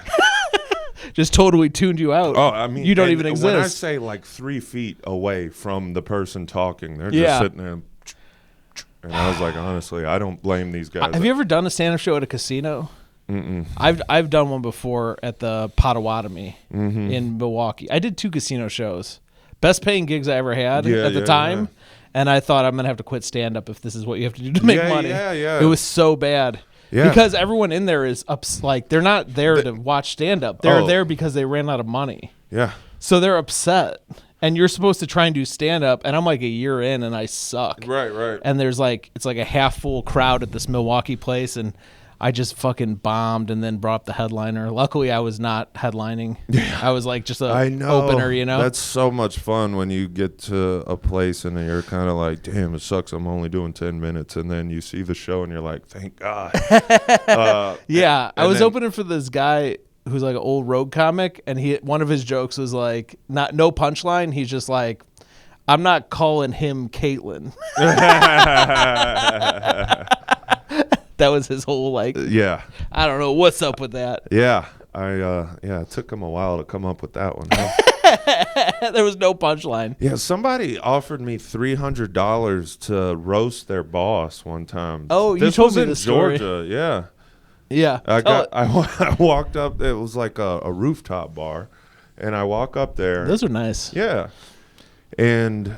Just totally tuned you out. Oh, I mean, you don't even exist. When I say like 3 feet away from the person talking, they're just sitting there. And I was like, honestly, I don't blame these guys. Have you ever done a stand-up show at a casino? Mm-mm. I've done one before at the Potawatomi in Milwaukee. I did 2 casino shows. Best paying gigs I ever had at the time. Yeah. And I thought I'm going to have to quit stand-up if this is what you have to do to make money. Yeah. It was so bad. Yeah. Because everyone in there is like, they're not there to watch stand-up. They're there because they ran out of money. Yeah. So they're upset. And you're supposed to try and do stand-up, and I'm like a year in, and I suck. Right. And it's like a half-full crowd at this Milwaukee place, and I just fucking bombed and then brought up the headliner. Luckily, I was not headlining. Yeah. I was like just an opener, you know? That's so much fun when you get to a place and you're kind of like, damn, it sucks. I'm only doing 10 minutes. And then you see the show and you're like, thank God. Yeah. I was opening for this guy who's like an old road comic. And one of his jokes was like, no punchline. He's just like, I'm not calling him Caitlin. That was his whole like. Yeah. I don't know what's up with that. Yeah. It took him a while to come up with that one. Huh? There was no punchline. Yeah, somebody offered me $300 to roast their boss one time. Oh, you told me the story. Georgia. Yeah. Yeah. I walked up. It was like a rooftop bar, and I walk up there. Those are nice. Yeah. And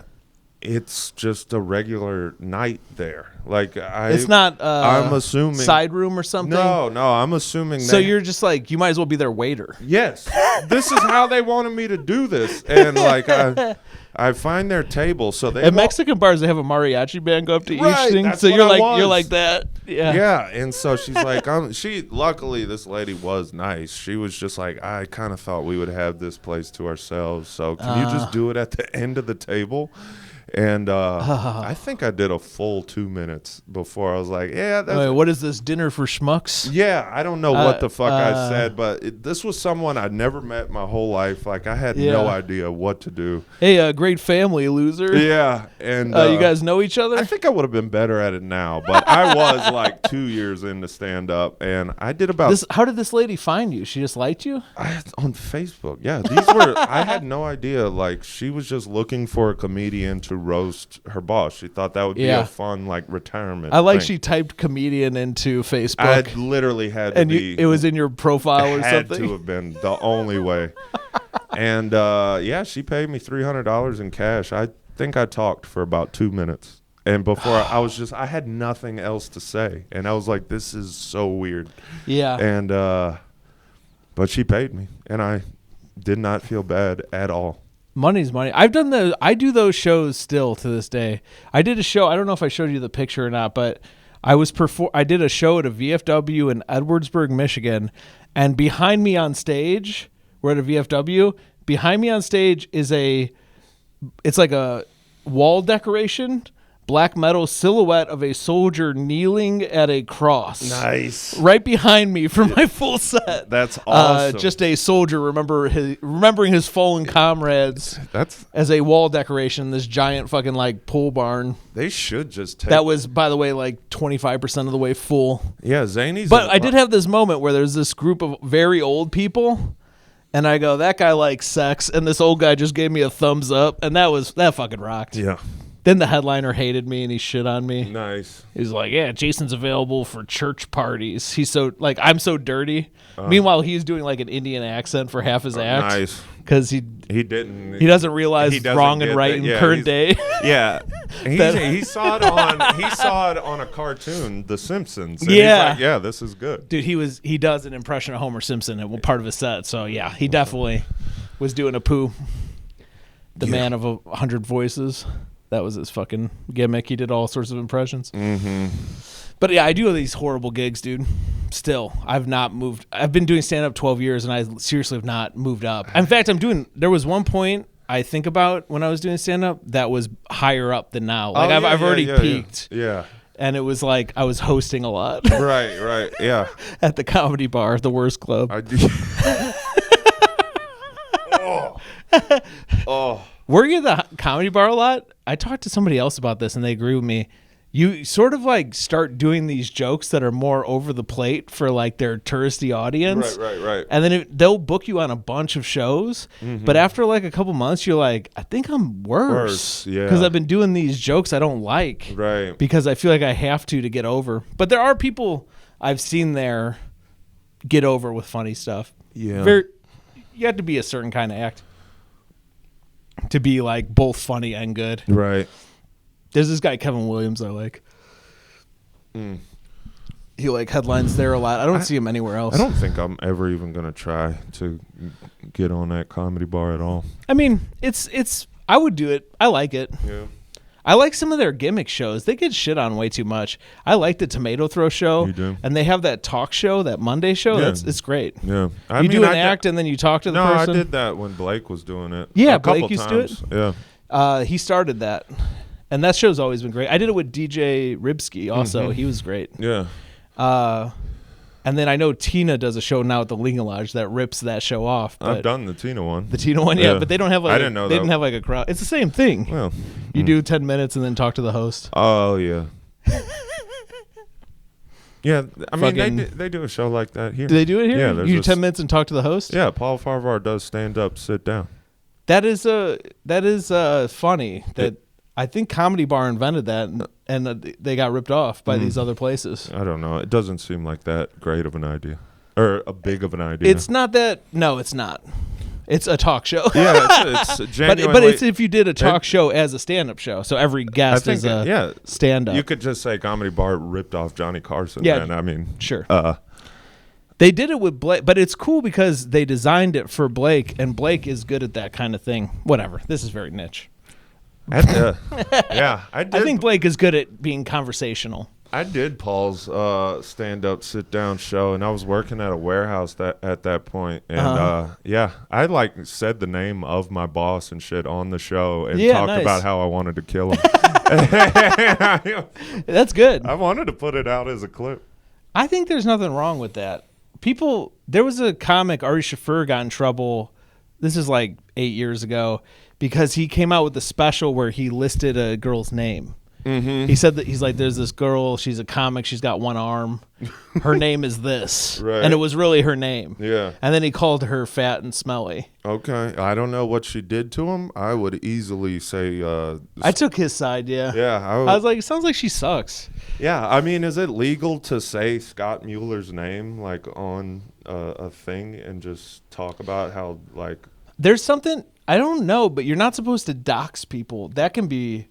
it's just a regular night there. Like it's not. I'm assuming side room or something. No. I'm assuming. So you're just like, you might as well be their waiter. Yes, this is how they wanted me to do this, and like I find their table. So they at Mexican bars they have a mariachi band go up to each thing. So you're like that. Yeah. Yeah, and so she's like, luckily this lady was nice. She was just like, I kind of thought we would have this place to ourselves. So can you just do it at the end of the table? And I think I did a full 2 minutes before I was like, yeah. Wait, what is this, dinner for schmucks? Yeah, I don't know what the fuck I said, but this was someone I'd never met my whole life. Like, I had no idea what to do. Hey, great family, loser. Yeah. And you guys know each other? I think I would have been better at it now, but I was like 2 years into stand-up, and I did about... How did this lady find you? She just liked you? On Facebook, yeah. These were... I had no idea. Like, she was just looking for a comedian to roast her boss. She thought that would be a fun, like, retirement thing. She typed comedian into Facebook. I literally had to be... it was in your profile or something? Had to have been the only way. And, she paid me $300 in cash. I think I talked for about 2 minutes. And before I had nothing else to say. And I was like, this is so weird. Yeah. And, but she paid me. And I did not feel bad at all. Money's money. I do those shows still to this day. I did a show. I don't know if I showed you the picture or not, but I did a show at a VFW in Edwardsburg, Michigan. And behind me on stage, we're at a VFW. Behind me on stage is it's like a wall decoration, black metal silhouette of a soldier kneeling at a cross. Nice. Right behind me for my full set. That's awesome. Just a soldier remembering his fallen comrades. As a wall decoration, this giant fucking like pole barn. They should just take... That was, by the way, like 25% of the way full. Yeah, Zany's... But I did have this moment where there's this group of very old people, and I go, that guy likes sex, and this old guy just gave me a thumbs up, and that fucking rocked. Yeah. Then the headliner hated me and he shit on me. Nice. He's like, yeah, Jason's available for church parties. He's so, like, I'm so dirty. Meanwhile, he's doing like an Indian accent for half his act. Nice. Because he doesn't realize wrong and right in current day. Yeah. He saw it on a cartoon, The Simpsons. And yeah. He's like, yeah, this is good. Dude, he does an impression of Homer Simpson at part of his set. So yeah, he definitely was doing a poo. The man of 100 voices. That was his fucking gimmick. He did all sorts of impressions. Mm-hmm. But yeah, I do these horrible gigs, dude. Still, I've not moved. I've been doing stand-up 12 years, and I seriously have not moved up. In fact, there was one point I think about when I was doing stand-up that was higher up than now. Like I've already peaked. Yeah. And it was like I was hosting a lot. Right, yeah. At the Comedy Bar, the worst club. I do. Oh. Were you at the Comedy Bar a lot? I talked to somebody else about this, and they agree with me. You sort of like start doing these jokes that are more over the plate for like their touristy audience. Right. And then they'll book you on a bunch of shows. Mm-hmm. But after like a couple months, you're like, I think I'm worse. Yeah. Because I've been doing these jokes I don't like. Right. Because I feel like I have to get over. But there are people I've seen there get over with funny stuff. Yeah. You have to be a certain kind of act to be like both funny and good. Right. There's this guy, Kevin Williams, I like. He like headlines there a lot. I don't see him anywhere else. I don't think I'm ever even going to try to get on that Comedy Bar at all. I mean, I would do it. I like it. Yeah. I like some of their gimmick shows. They get shit on way too much. I like the Tomato Throw show. You do. And they have that talk show, that Monday show. Yeah. It's great. Yeah. You do an act and then you talk to the person. No, I did that when Blake was doing it. Yeah, a couple Blake used times. to do it. Yeah. He started that. And that show's always been great. I did it with DJ Ribsky also. Mm-hmm. He was great. Yeah. And then I know Tina does a show now at the Lincoln Lodge that rips that show off. I've done the Tina one. The Tina one, yeah. But they don't have like I didn't know they that. didn't have like a crowd. It's the same thing. Well, you do 10 minutes and then talk to the host. Oh yeah. Yeah, I mean they do a show like that here. Do they do it here? Yeah, you do 10 minutes and talk to the host? Yeah, Paul Farvar does stand up, sit down. That is funny that I think Comedy Bar invented that, and they got ripped off by these other places. I don't know. It doesn't seem like that great of an idea, or a big of an idea. It's not that. No, it's not. It's a talk show. Yeah, it's genuinely. But it's if you did a talk show as a stand-up show, so every guest is a stand-up. You could just say Comedy Bar ripped off Johnny Carson. Yeah, then. I mean, sure. They did it with Blake, but it's cool because they designed it for Blake, and Blake is good at that kind of thing. Whatever. This is very niche. Yeah, I did. I think Blake is good at being conversational. I did Paul's stand-up, sit-down show, and I was working at a warehouse at that point. And, yeah, I, like, said the name of my boss and shit on the show and talked about how I wanted to kill him. That's good. I wanted to put it out as a clip. I think there's nothing wrong with that. There was a comic, Ari Shaffir, got in trouble. This is like 8 years ago because he came out with a special where he listed a girl's name. Mm-hmm. He said that he's like, there's this girl, she's a comic, she's got one arm, her name is this, right. And it was really her name. Yeah. And then he called her fat and smelly. Okay. I don't know what she did to him. I would easily say I took his side. Yeah. I was like, it sounds like she sucks. Yeah. I mean, is it legal to say Scott Mueller's name like on a thing and just talk about how like there's something, I don't know, but you're not supposed to dox people. That can be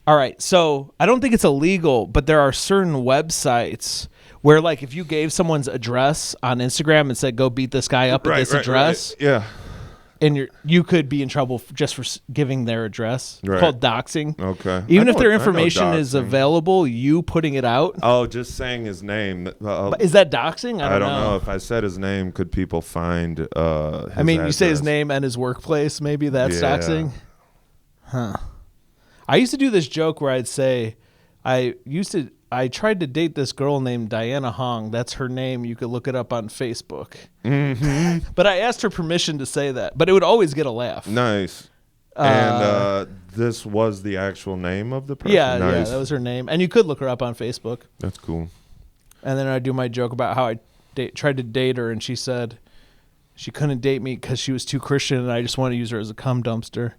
all right, so I don't think it's illegal, but there are certain websites where, like, if you gave someone's address on Instagram and said, go beat this guy up at this address, yeah, and you could be in trouble just for giving their address. It's called doxing. Okay. Even if their information is available, you putting it out. Oh, just saying his name. Is that doxing? I don't know. If I said his name, could people find his I mean, address? You say his name and his workplace, maybe that's doxing? Huh. I used to do this joke where I'd say, I tried to date this girl named Diana Hong. That's her name. You could look it up on Facebook. Mm-hmm. But I asked her permission to say that. But it would always get a laugh. Nice. And this was the actual name of the person? Yeah, nice. Yeah, that was her name. And you could look her up on Facebook. That's cool. And then I'd do my joke about how I tried to date her, and she said she couldn't date me because she was too Christian, and I just want to use her as a cum dumpster.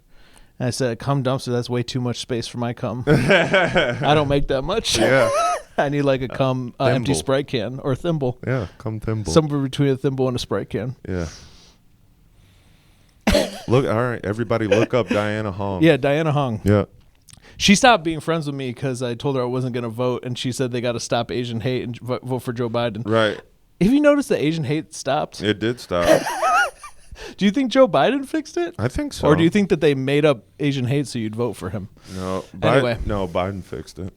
And I said, cum dumpster, that's way too much space for my cum. I don't make that much. Yeah. I need like a cum empty Sprite can or thimble. Yeah, cum thimble. Somewhere between a thimble and a Sprite can. Yeah. All right, everybody look up Diana Hong. Yeah, Diana Hong. Yeah. She stopped being friends with me because I told her I wasn't going to vote, and she said they got to stop Asian hate and vote for Joe Biden. Right. Have you noticed that Asian hate stopped? It did stop. Do you think Joe Biden fixed it? I think so. Or do you think that they made up Asian hate so you'd vote for him? No. Anyway. No, Biden fixed it.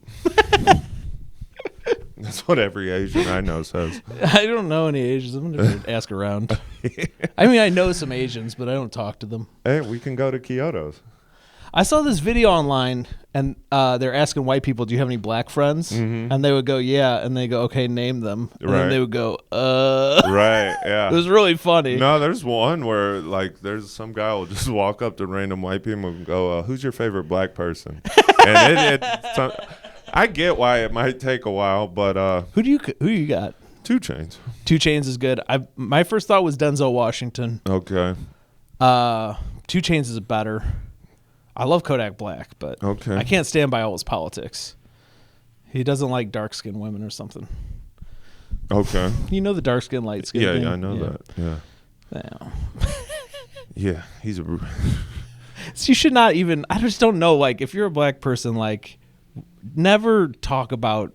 That's what every Asian I know says. I don't know any Asians. I'm going to ask around. I mean, I know some Asians, but I don't talk to them. Hey, we can go to Kyoto's. I saw this video online, and they're asking white people, do you have any black friends? Mm-hmm. And they would go, yeah. And they go, okay, name them. And then they would go, Right, yeah. It was really funny. No, there's one where, like, there's some guy will just walk up to random white people and go, who's your favorite black person? And I get why it might take a while, but... Who you got? 2 Chainz. 2 Chainz is good. My first thought was Denzel Washington. Okay. 2 Chainz is better. I love Kodak Black, but I can't stand by all his politics. He doesn't like dark-skinned women or something. Okay. You know the dark-skinned, light-skinned thing? Yeah, I know that. Yeah. Yeah, he's a... So you should not even... I just don't know, like, if you're a black person, like, never talk about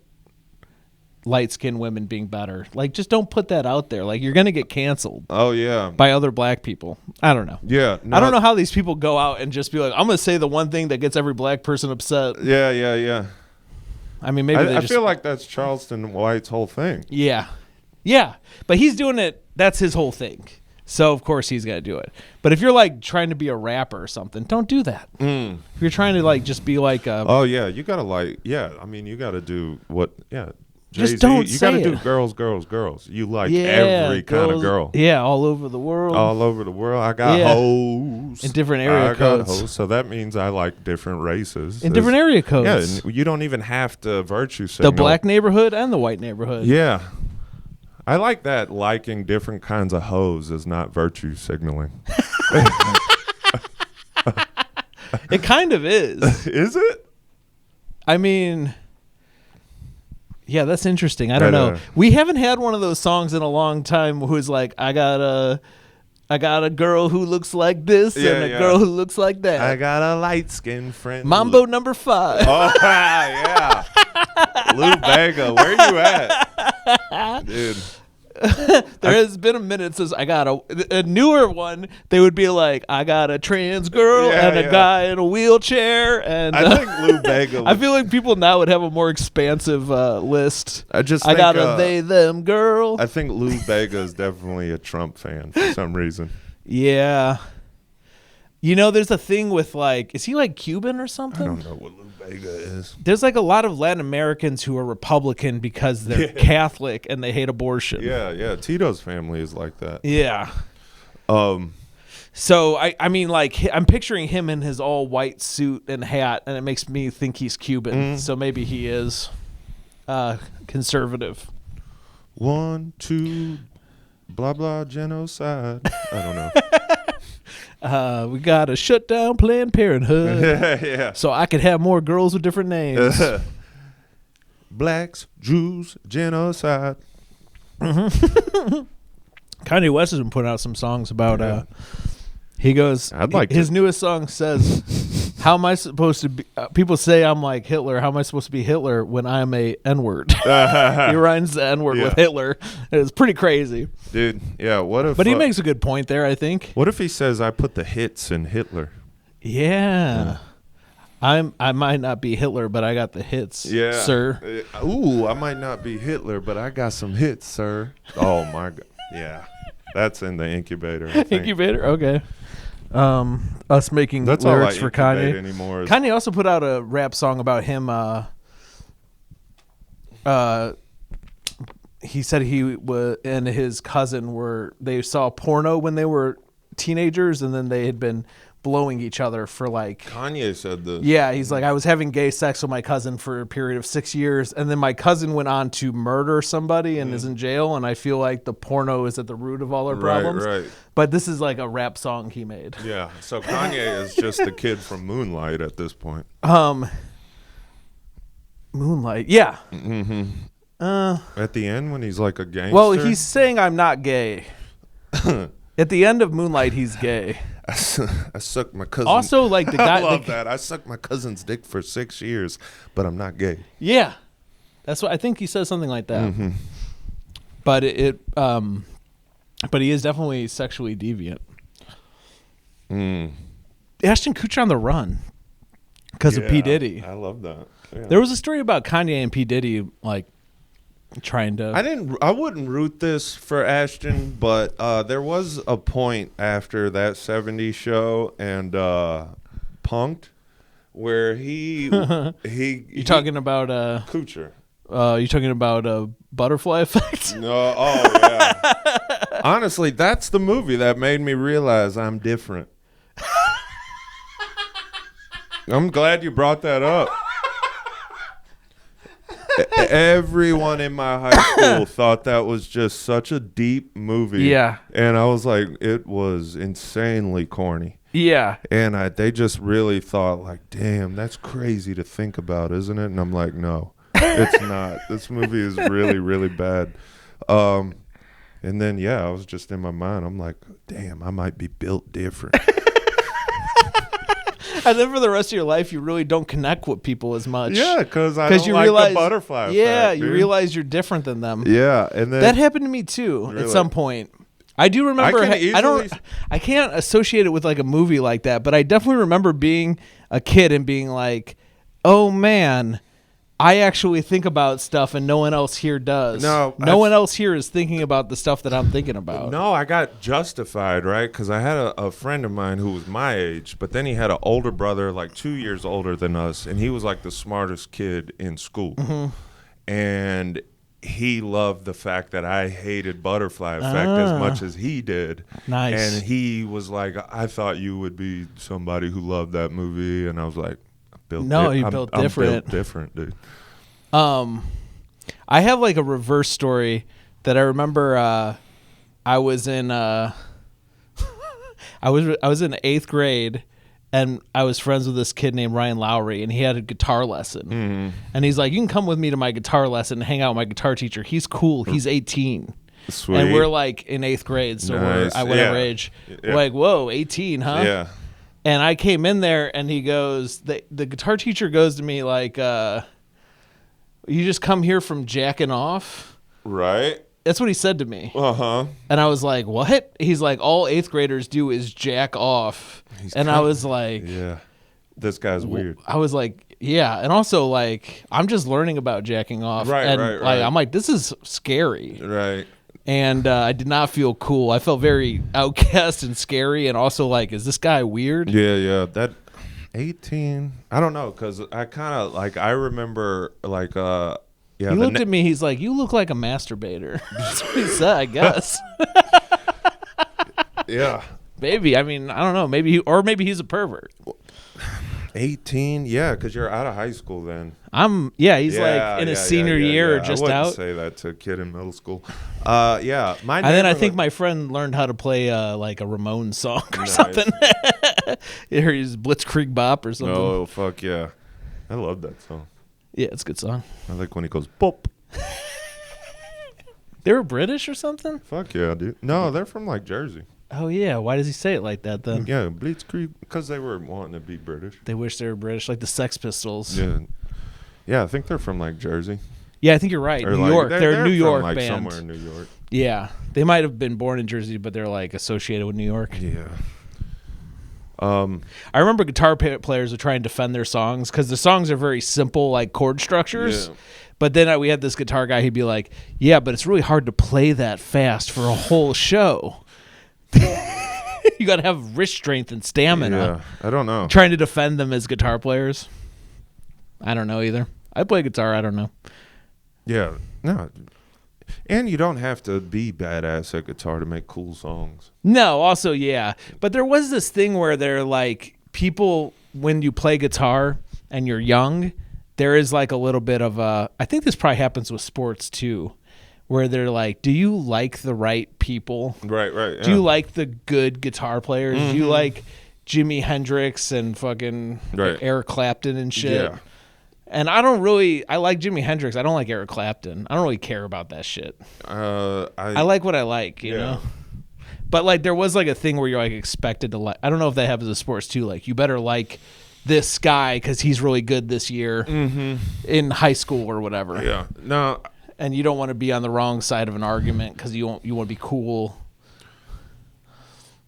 light-skinned women being better. Like, just don't put that out there. Like, you're going to get canceled. Oh, yeah. By other black people. I don't know. Yeah. No, I don't know how these people go out and just be like, I'm going to say the one thing that gets every black person upset. Yeah. I mean, maybe I feel like that's Charleston White's whole thing. Yeah. Yeah. But he's doing it. That's his whole thing. So, of course, he's got to do it. But if you're, like, trying to be a rapper or something, don't do that. If you're trying to, like, just be like a... Oh, yeah. You got to, like... Yeah. I mean, you got to do what... Yeah. Jay-Z, just don't you got to do girls. You like every kind of girl. Yeah, all over the world. All over the world. I got hoes. In different area codes. I got hoes, so that means I like different races. In different area codes. Yeah, you don't even have to virtue signal. The black neighborhood and the white neighborhood. Yeah. I like that liking different kinds of hoes is not virtue signaling. It kind of is. Is it? I mean... Yeah, that's interesting. I don't know. We haven't had one of those songs in a long time who's like, I got a girl who looks like this and a girl who looks like that. I got a light-skinned friend. Mambo number 5. Oh, yeah. Lou Bega, where you at? Dude. There has been a minute since I got a newer one. They would be like, I got a trans girl and a guy in a wheelchair. And I think Lou Bega. I feel like people now would have a more expansive list. I got a they them girl. I think Lou Bega is definitely a Trump fan for some reason. Yeah. You know, there's a thing with like, is he like Cuban or something? I don't know what Lou Bega is. There's like a lot of Latin Americans who are Republican because they're Catholic and they hate abortion. Yeah. Tito's family is like that. Yeah. So I mean, like, I'm picturing him in his all white suit and hat, and it makes me think he's Cuban. So maybe he is conservative. 1, 2, blah blah genocide. I don't know. We gotta shut down Planned Parenthood. Yeah. So I could have more girls with different names. Blacks, Jews, genocide. Kanye West has been putting out some songs about. He goes. His newest song says, "How am I supposed to be?" People say I'm like Hitler. How am I supposed to be Hitler when I'm a N-word? He rhymes the N-word with Hitler. It's pretty crazy, dude. Yeah. What if? But he makes a good point there, I think. What if he says, "I put the hits in Hitler"? Yeah. I might not be Hitler, but I got the hits, sir. Ooh, I might not be Hitler, but I got some hits, sir. Oh my God. Yeah. That's in the Incubator, I think. Incubator? Okay. Us making That's lyrics all I for Kanye. Anymore is Kanye also put out a rap song about him. He said he and his cousin they saw porno when they were teenagers, and then they had been blowing each other for like. Kanye said this. Yeah, he's like, I was having gay sex with my cousin for a period of 6 years, and then my cousin went on to murder somebody and is in jail, and I feel like the porno is at the root of all our problems. Right. But this is like a rap song he made. Yeah, so Kanye is just the kid from Moonlight at this point. Moonlight, yeah. Mm-hmm. At the end when he's like a gangster. Well, he's saying I'm not gay. At the end of Moonlight, he's gay. I sucked my cousin. Also, like the guy. I love that. I sucked my cousin's dick for 6 years, but I'm not gay. Yeah, that's what I think he says, something like that. Mm-hmm. But but he is definitely sexually deviant. Ashton Kutcher on the run because of P. Diddy. I love that. Yeah. There was a story about Kanye and P. Diddy like trying to. I wouldn't root this for Ashton, but there was a point after that 70s show and Punked where he You're talking about Kutcher. You talking about Butterfly Effect? No, yeah. Honestly, that's the movie that made me realize I'm different. I'm glad you brought that up. Everyone in my high school thought that was just such a deep movie. Yeah. And I was like, it was insanely corny. Yeah. And they just really thought like, damn, that's crazy to think about, isn't it? And I'm like, no, it's not. This movie is really, really bad. And then, I was just in my mind, I'm like, damn, I might be built different. And then for the rest of your life, you really don't connect with people as much. Yeah, because I don't like the butterfly effect. Yeah, you realize you're different than them. Yeah, and then that happened to me too at some point. I do remember. I can't associate it with like a movie like that, but I definitely remember being a kid and being like, "Oh man, I actually think about stuff and no one else here does. No one else here is thinking about the stuff that I'm thinking about." No, I got justified, right? Because I had a friend of mine who was my age, but then he had an older brother, like 2 years older than us, and he was like the smartest kid in school. Mm-hmm. And he loved the fact that I hated Butterfly Effect as much as he did. Nice. And he was like, I thought you would be somebody who loved that movie. And I was like, you built different. I'm built different, dude. I have like a reverse story that I remember. I was in I was in 8th grade, and I was friends with this kid named Ryan Lowry, and he had a guitar lesson. Mm-hmm. And he's like, "You can come with me to my guitar lesson and hang out with my guitar teacher. He's cool. He's 18." Sweet. And we're like in 8th grade, so nice. we're whatever age. Yeah. We're like, whoa, 18, huh? Yeah. And I came in there, and he goes, the guitar teacher goes to me like, "You just come here from jacking off?" Right. That's what he said to me. Uh-huh. And I was like, what? He's like, all 8th graders do is jack off. I was like, yeah, this guy's weird. I was like, yeah. And also, like, I'm just learning about jacking off. Right, and right. I'm like, this is scary. Right. And I did not feel cool. I felt very outcast and scary. And also, like, is this guy weird? Yeah. That 18, I don't know, because I kind of, like, I remember, like, yeah. He looked at me. He's like, you look like a masturbator. That's what he said, I guess. Yeah. Maybe. I mean, I don't know. Maybe he's a pervert. 18, yeah, because you're out of high school then. He's like in his senior year or just I wouldn't out. say that to a kid in middle school. Yeah. And then I think my friend learned how to play like a Ramones song or something. Or he's Blitzkrieg Bop or something. Oh, fuck yeah. I love that song. Yeah, it's a good song. I like when he goes, pop. They were British or something? Fuck yeah, dude. No, they're from like Jersey. Oh, yeah. Why does he say it like that then? Yeah, Blitzkrieg, because they were wanting to be British. They wish they were British, like the Sex Pistols. Yeah, I think they're from like Jersey. Yeah, I think you're right. Or New like, York. They're a New York from, like, band. somewhere in New York. Yeah. They might have been born in Jersey, but they're like associated with New York. Yeah. I remember guitar players would try and defend their songs because the songs are very simple, like chord structures. Yeah. But then we had this guitar guy. He'd be like, "Yeah, but it's really hard to play that fast for a whole show. You got to have wrist strength and stamina." Yeah, I don't know. Trying to defend them as guitar players. I don't know either. I play guitar. I don't know. Yeah, no. And you don't have to be badass at guitar to make cool songs. No, also, yeah. But there was this thing where they're like, people, when you play guitar and you're young, there is like a little bit of a, I think this probably happens with sports too, where they're like, do you like the right people? Right. Yeah. Do you like the good guitar players? Do you like Jimi Hendrix and fucking Eric Clapton and shit? Yeah. And I like Jimi Hendrix. I don't like Eric Clapton. I don't really care about that shit. I like what I like, you know? But like there was like a thing where you're like expected to like, I don't know if that happens in sports too. Like you better like this guy because he's really good this year in high school or whatever. Yeah. No. And you don't want to be on the wrong side of an argument because you want to be cool.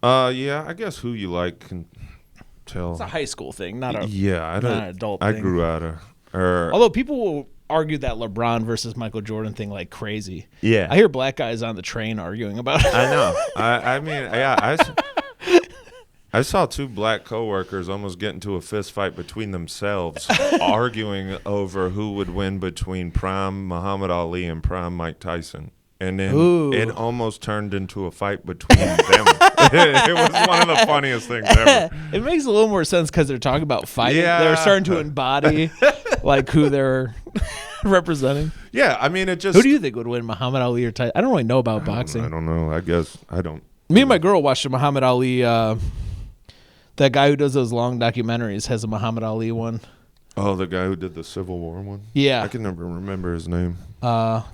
Yeah, I guess who you like can tell. It's a high school thing, not an adult I thing. grew out of. Although people will argue that LeBron versus Michael Jordan thing like crazy. Yeah. I hear black guys on the train arguing about it. I know. I mean, yeah, I saw two black coworkers almost get into a fist fight between themselves, arguing over who would win between prime Muhammad Ali and prime Mike Tyson. And then it almost turned into a fight between them. It was one of the funniest things ever. It makes a little more sense because they're talking about fighting. Yeah. They're starting to embody like who they're representing. Yeah, I mean, it just... Who do you think would win, Muhammad Ali or Tyson? I don't really know about boxing. I don't know. I guess I don't. Me and my girl watched a Muhammad Ali. That guy who does those long documentaries has a Muhammad Ali one. Oh, the guy who did the Civil War one? Yeah. I can never remember his name.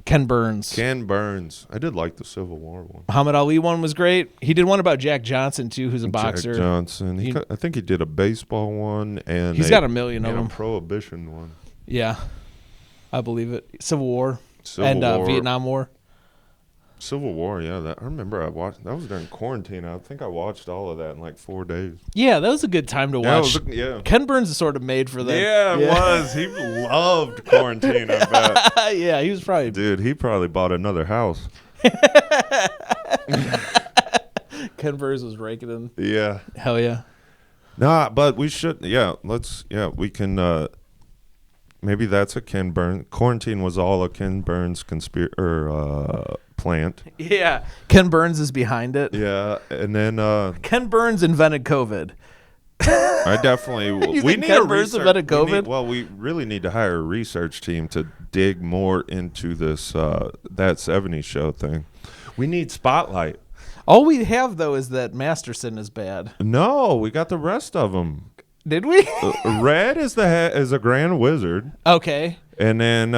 Ken Burns. Ken Burns. I did like the Civil War one. Muhammad Ali one was great. He did one about Jack Johnson, too, who's a boxer. Jack Johnson. I think he did a baseball one. And he's got a million of them. A Prohibition one. Yeah. I believe it. Civil War. Civil War. Vietnam War. Civil War, yeah. I remember I watched. That was during quarantine. I think I watched all of that in like 4 days. Yeah, that was a good time to watch. Yeah. Ken Burns is sort of made for that. Yeah, it was. He loved quarantine, I bet. Yeah, he was probably... Dude, he probably bought another house. Ken Burns was raking in. Yeah. Hell yeah. Nah, but we should... we can... maybe that's a Ken Burns... Quarantine was all a Ken Burns plant. Yeah. Ken Burns is behind it. Yeah, and then... Ken Burns invented COVID. I definitely... we need Ken Burns invented COVID? We really need to hire a research team to dig more into this That 70s Show thing. We need Spotlight. All we have, though, is that Masterson is bad. No, we got the rest of them. Did we? Red is a grand wizard. Okay. And then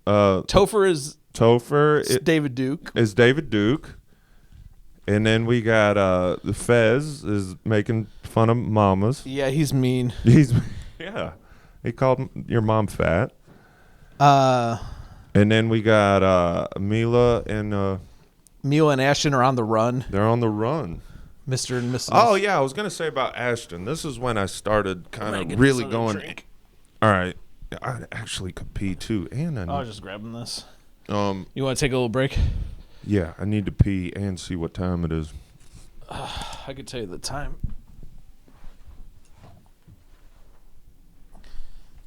Topher is David Duke. Is David Duke. And then we got the Fez is making fun of mamas. Yeah, he's mean. He called your mom fat. And then we got Mila and Mila and Ashton are on the run. they're on the run. Mr. and Mrs. Oh yeah, I was gonna say about Ashton. This is when I started kind of really going. All right, I actually could pee too, and I was just grabbing this. You want to take a little break? Yeah, I need to pee and see what time it is. I could tell you the time.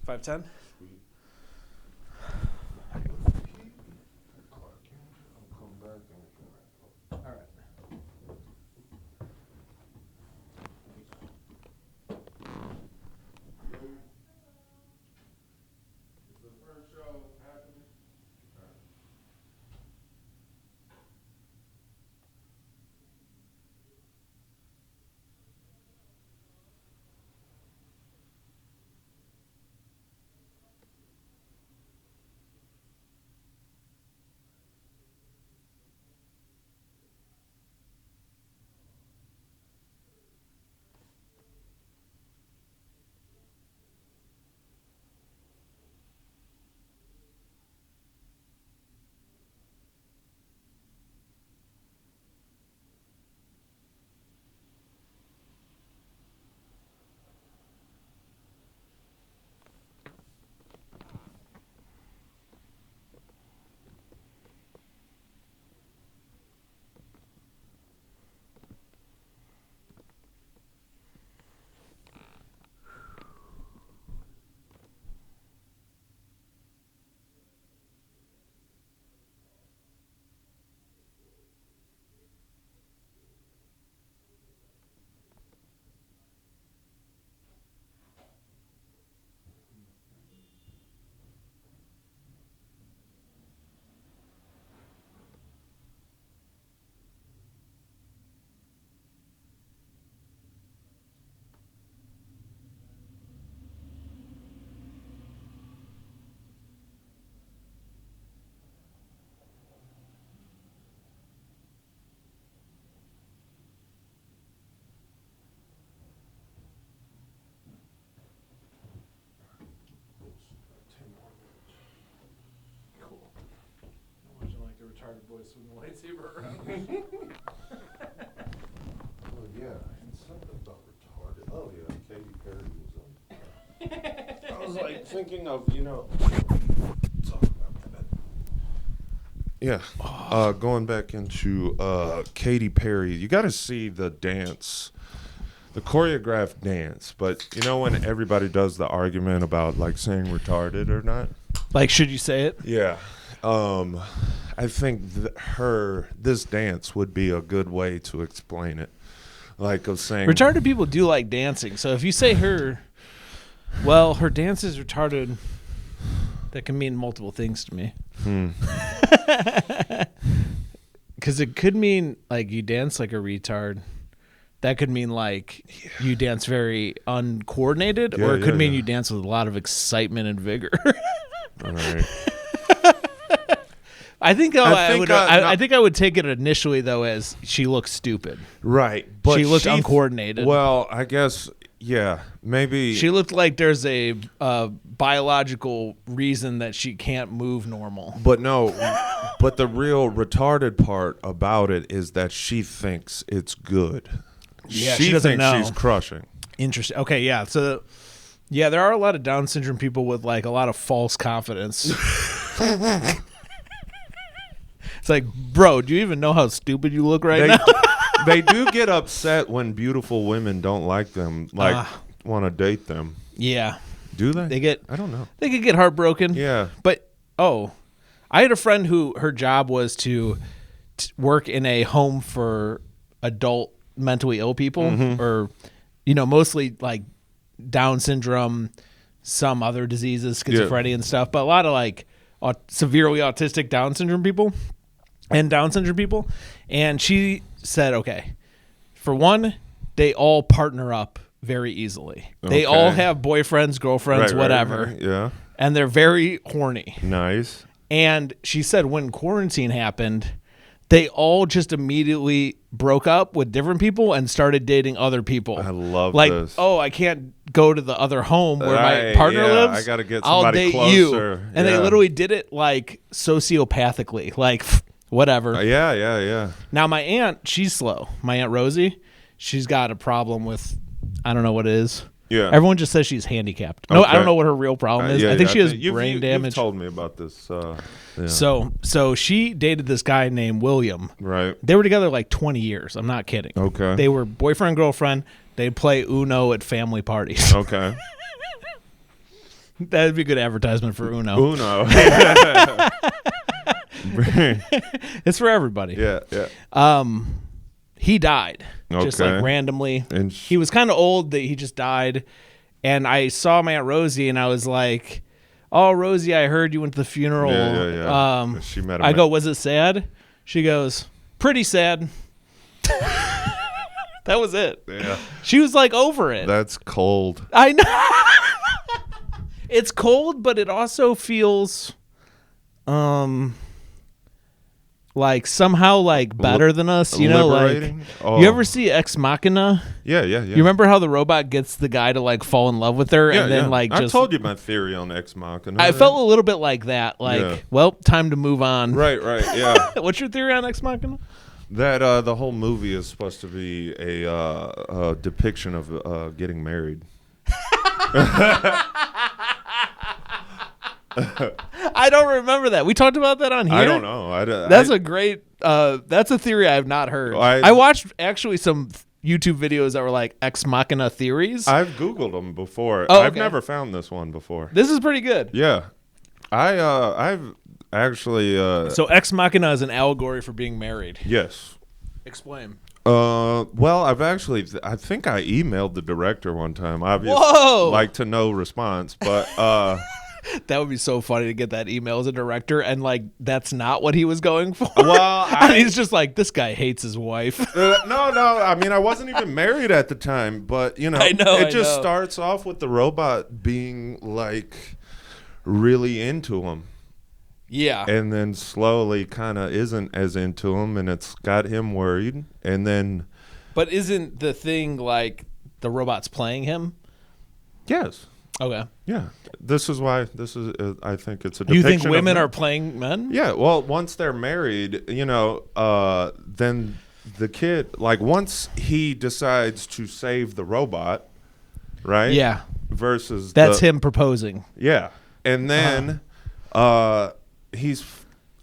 5:10. All right. Retarded boy swinging a lightsaber around. Oh yeah, and something about retarded. Oh yeah, Katy Perry was on. I was like thinking of talk about that. Yeah, going back into Katy Perry, you got to see the dance, the choreographed dance. But you know when everybody does the argument about like saying retarded or not? Like, should you say it? Yeah. I think this dance would be a good way to explain it. Like of saying retarded people do like dancing. So if you say her dance is retarded, that can mean multiple things to me. Because it could mean like you dance like a retard. That could mean like you dance very uncoordinated, or it could mean you dance with a lot of excitement and vigor. All right. I think I would take it initially though as she looks stupid. Right, but she looked uncoordinated. Well, I guess maybe she looked like there's a biological reason that she can't move normal. But no, but the real retarded part about it is that she thinks it's good. Yeah, she doesn't thinks know. She's crushing. Interesting. Okay, yeah. So, yeah, there are a lot of Down syndrome people with like a lot of false confidence. It's like, bro, do you even know how stupid you look now? They do get upset when beautiful women don't like them, like want to date them. Yeah. Do they? I don't know. They could get heartbroken. Yeah. But, I had a friend who her job was to work in a home for adult mentally ill people, or, mostly like Down syndrome, some other diseases, schizophrenia and stuff, but a lot of like severely autistic Down syndrome people. And she said, okay, for one, they all partner up very easily. They all have boyfriends, girlfriends, whatever. Right. Yeah. And they're very horny. Nice. And she said when quarantine happened, they all just immediately broke up with different people and started dating other people. I love like, this. oh, I can't go to the other home where my Right, partner yeah, lives. I gotta get I'll somebody date you. closer. And they Yeah. literally did it like sociopathically, like whatever. Yeah. Now my aunt, she's slow. My Aunt Rosie, she's got a problem with, I don't know what it is. Yeah. Everyone just says she's handicapped. No, I don't know what her real problem is. I think she has brain damage. You've told me about this. Yeah. So she dated this guy named William. Right. They were together like 20 years. I'm not kidding. Okay. They were boyfriend, girlfriend. They'd play Uno at family parties. Okay. That'd be a good advertisement for Uno. Uno. It's for everybody. Yeah. He died just like Okay. randomly. And He was kind of old that he just died. And I saw my Aunt Rosie and I was like, "Oh, Rosie, I heard you went to the funeral." Yeah. She met him. I go, "Was it sad?" She goes, "Pretty sad." That was it. Yeah. She was like over it. That's cold. I know. It's cold, but it also feels like somehow like better than us, you know, liberating? like Oh. You ever see Ex Machina? Yeah. You remember how the robot gets the guy to like fall in love with her and then like I just told you my theory on Ex Machina. I felt a little bit like that, like, Yeah. well, time to move on. Right, yeah. What's your theory on Ex Machina? That the whole movie is supposed to be a depiction of getting married. I don't remember that. We talked about that on here. I don't know. That's a great. That's a theory I have not heard. I watched actually some YouTube videos that were like Ex Machina theories. I've Googled them before. Oh, I've okay. never found this one before. This is pretty good. Yeah, I've actually. So Ex Machina is an allegory for being married. Yes. Explain. Well, I think I emailed the director one time. Obviously, Whoa! like to no response, but That would be so funny to get that email as a director and like that's not what he was going for. Well, and he's just like, this guy hates his wife. no. I mean, I wasn't even married at the time, but you know, it just starts off with the robot being like really into him. Yeah. And then slowly kind of isn't as into him, and it's got him worried. And then. But isn't the thing like the robot's playing him? Yes. Okay. Yeah. This is why I think it's a depiction. You think women are playing men? Yeah. Well, once they're married, you know, then the kid, like once he decides to save the robot, right? Yeah. Versus that's him proposing. Yeah. And then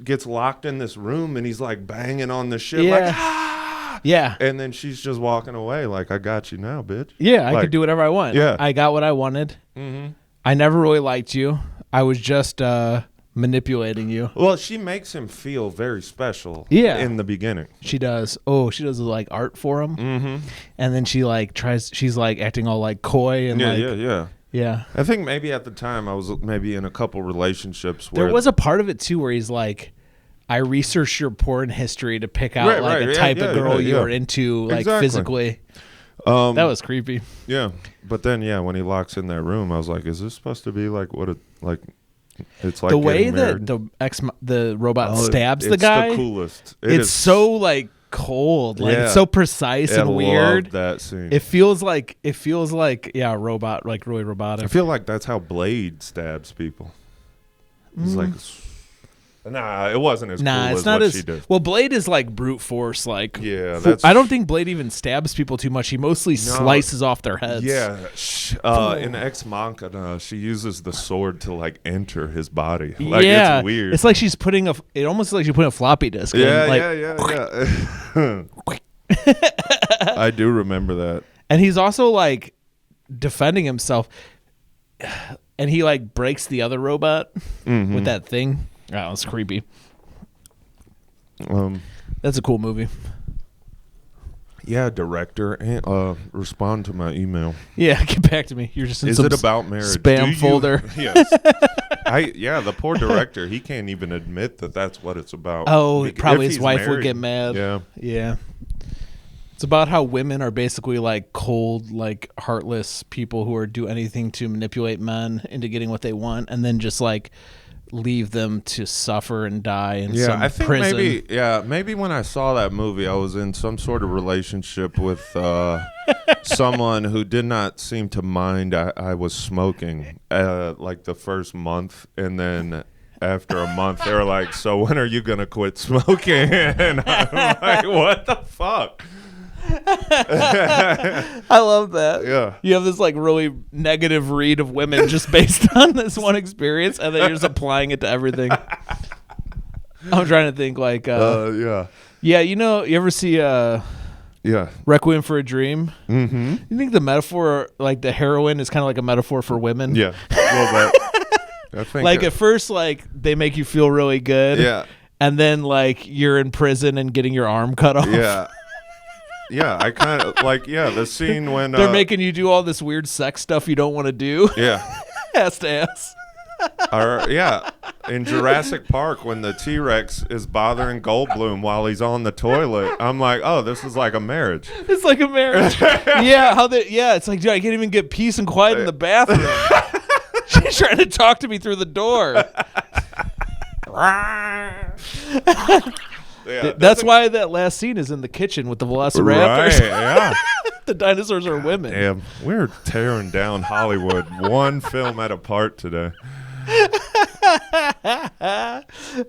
gets locked in this room and he's like banging on the shit like yeah. And then she's just walking away like, I got you now, bitch. Yeah, I could do whatever I want. Yeah. I got what I wanted. Mm-hmm. I never really liked you. I was just manipulating you. Well, she makes him feel very special in the beginning. She does. Oh, she does like art for him. Mm-hmm. And then she like she's like acting all like coy and Yeah. I think maybe at the time I was maybe in a couple relationships where there was a part of it too where he's like, I researched your porn history to pick out a type of girl you were into, like physically. That was creepy. Yeah, but then when he locks in that room, I was like, is this supposed to be like what it like? It's like the way that the robot stabs the guy. It's the coolest. It's so like cold, like it's so precise and weird. Love that scene. It feels like robot, like really robotic. I feel like that's how Blade stabs people. It's like, nah, it wasn't as cool it's as not what as she did. well. Blade is like brute force, like that's. I don't think Blade even stabs people too much. He mostly slices off their heads. Yeah, in Ex Machina, she uses the sword to like enter his body. Like it's weird. It's like she's putting it almost like she's putting a floppy disk. Yeah. I do remember that. And he's also like defending himself, and he like breaks the other robot with that thing. Oh, it's creepy. That's a cool movie. Yeah, director, and respond to my email. Yeah, get back to me. You're just in Is it about marriage? Spam folder. Yes. The poor director. He can't even admit that that's what it's about. Oh, probably his wife married. would get mad. Yeah. It's about how women are basically like cold, like heartless people who do anything to manipulate men into getting what they want, and then just like leave them to suffer and die in Yeah, some I think prison. maybe when I saw that movie, I was in some sort of relationship with someone who did not seem to mind I was smoking like the first month, and then after a month, they were like, "So when are you gonna quit smoking?" And I'm like, "What the fuck?" I love that. Yeah. You have this like really negative read of women just based on this one experience, and then you're just applying it to everything. I'm trying to think like, yeah, you ever see yeah. Requiem for a Dream? Mm-hmm. You think the metaphor, like the heroin, is kind of like a metaphor for women? Yeah, a little bit. I think Like at first, like they make you feel really good. Yeah. And then like you're in prison and getting your arm cut off. Yeah. Yeah, I kind of like the scene when They're making you do all this weird sex stuff you don't want to do. Yeah. Ass to ass. Or in Jurassic Park when the T-Rex is bothering Goldblum while he's on the toilet. I'm like, "Oh, this is like a marriage." It's like a marriage. It's like, dude, I can't even get peace and quiet in the bathroom. She's trying to talk to me through the door. Yeah, that's why that last scene is in the kitchen with the velociraptors. Right, yeah. The dinosaurs are women. Damn, we're tearing down Hollywood one film at a part today. I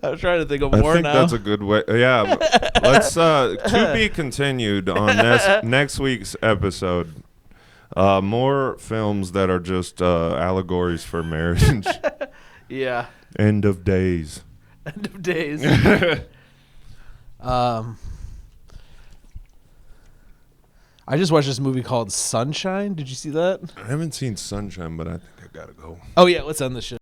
was trying to think of I more think now. that's a good way. Yeah, let's to be continued on next week's episode. More films that are just allegories for marriage. Yeah. End of days. End of days. I just watched this movie called Sunshine. Did you see that? I haven't seen Sunshine, but I think I gotta go. Oh yeah, let's end the shit.